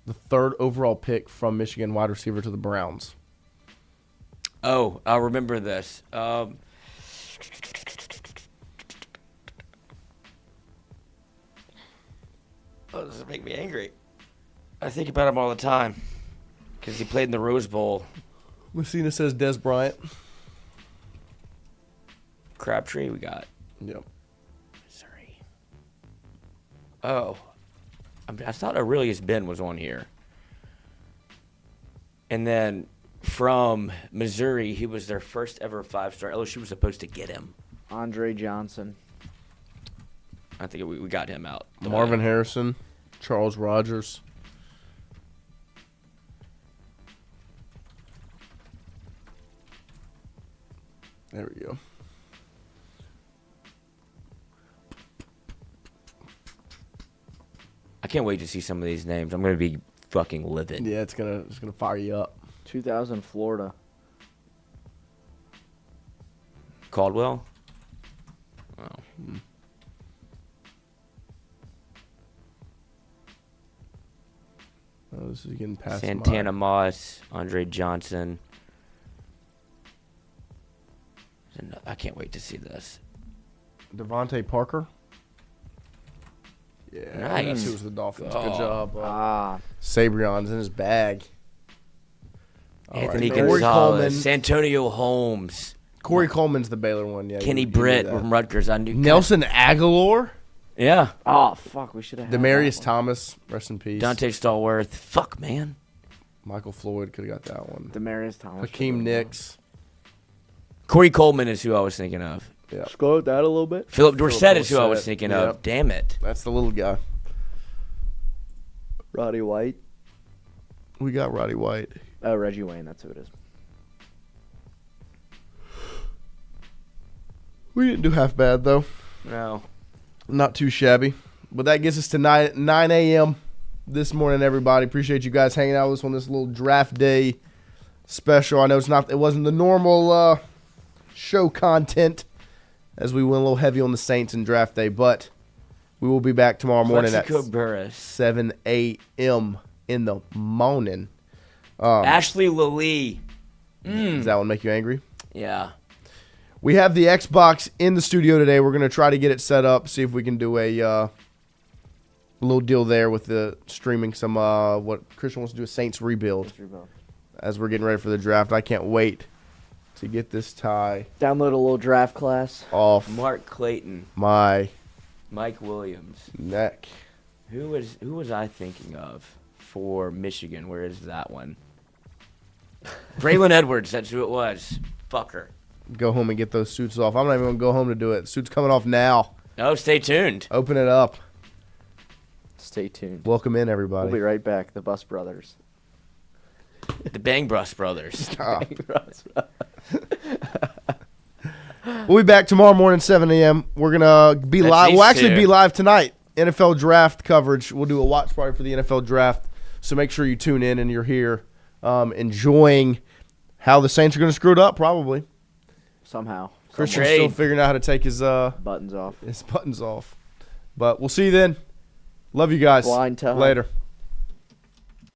The third overall pick from Michigan, wide receiver to the Browns. Oh, I remember this. Oh, this is make me angry. I think about him all the time because he played in the Rose Bowl. Messina says Des Bryant. Crabtree, we got. Yep. Missouri. Oh, I thought Aurelius Ben was on here. And then from Missouri, he was their first ever 5-star. LSU was supposed to get him. Andre Johnson. I think we got him out. Marvin Harrison, Charles Rogers. There we go. I can't wait to see some of these names. I'm gonna be fucking livid. Yeah, it's gonna fire you up. 2000 Florida. Caldwell. Oh. Oh, this is getting past Santana Moss, Andre Johnson. I can't wait to see this. Devontae Parker. Yeah, Nice. That's who was the Dolphins. Good Oh. job. Sabrion's in his bag. All Anthony right. Corey Coleman. Gonzalez, Santonio Holmes, Corey Coleman's the Baylor one. Yeah. Kenny you knew Britt that. from Rutgers. I knew Nelson Aguilar. Yeah. Oh, fuck. We should have had Demarius that Thomas. Rest in peace. Dante Stallworth. Fuck, man. Michael Floyd could have got that one. Demarius Thomas. Hakeem Nicks. Corey Coleman is who I was thinking of. Yeah. Scroll that a little bit. Philip Dorsett is who I was Dorsett. thinking Yep. of. Damn it. That's the little guy. Roddy White. We got Roddy White. Oh, Reggie Wayne. That's who it is. We didn't do half bad, though. No. Not too shabby. But that gets us to 9 a.m. this morning, everybody. Appreciate you guys hanging out with us on this little draft day special. I know it wasn't the normal show content as we went a little heavy on the Saints and draft day, but we will be back tomorrow morning Plexico at Burress. 7 a.m. in the morning. Ashley Lilly. Does that one make you angry? Yeah. We have the Xbox in the studio today. We're going to try to get it set up, see if we can do a little deal there with the streaming some what Christian wants to do, a Saints rebuild as we're getting ready for the draft. I can't wait to get this tie Download a little draft class. off Mark Clayton. my Mike Williams. neck. Who was I thinking of for Michigan? Where is that one? Braylon Edwards. That's who it was. Fucker. Go home and get those suits off. I'm not even going to go home to do it. Suits coming off now. Oh, stay tuned. Open it up. Stay tuned. Welcome in, everybody. We'll be right back. The Bus Brothers. The Bang Bus Brothers. Stop. We'll be back tomorrow morning, 7 a.m. We're going to be That's live. these We'll actually two. be live tonight. NFL draft coverage. We'll do a watch party for the NFL draft. So make sure you tune in and you're here enjoying how the Saints are going to screw it up, probably. Somehow. Christian's still figuring out how to take his buttons off. But we'll see you then. Love you guys. Blind time. Later.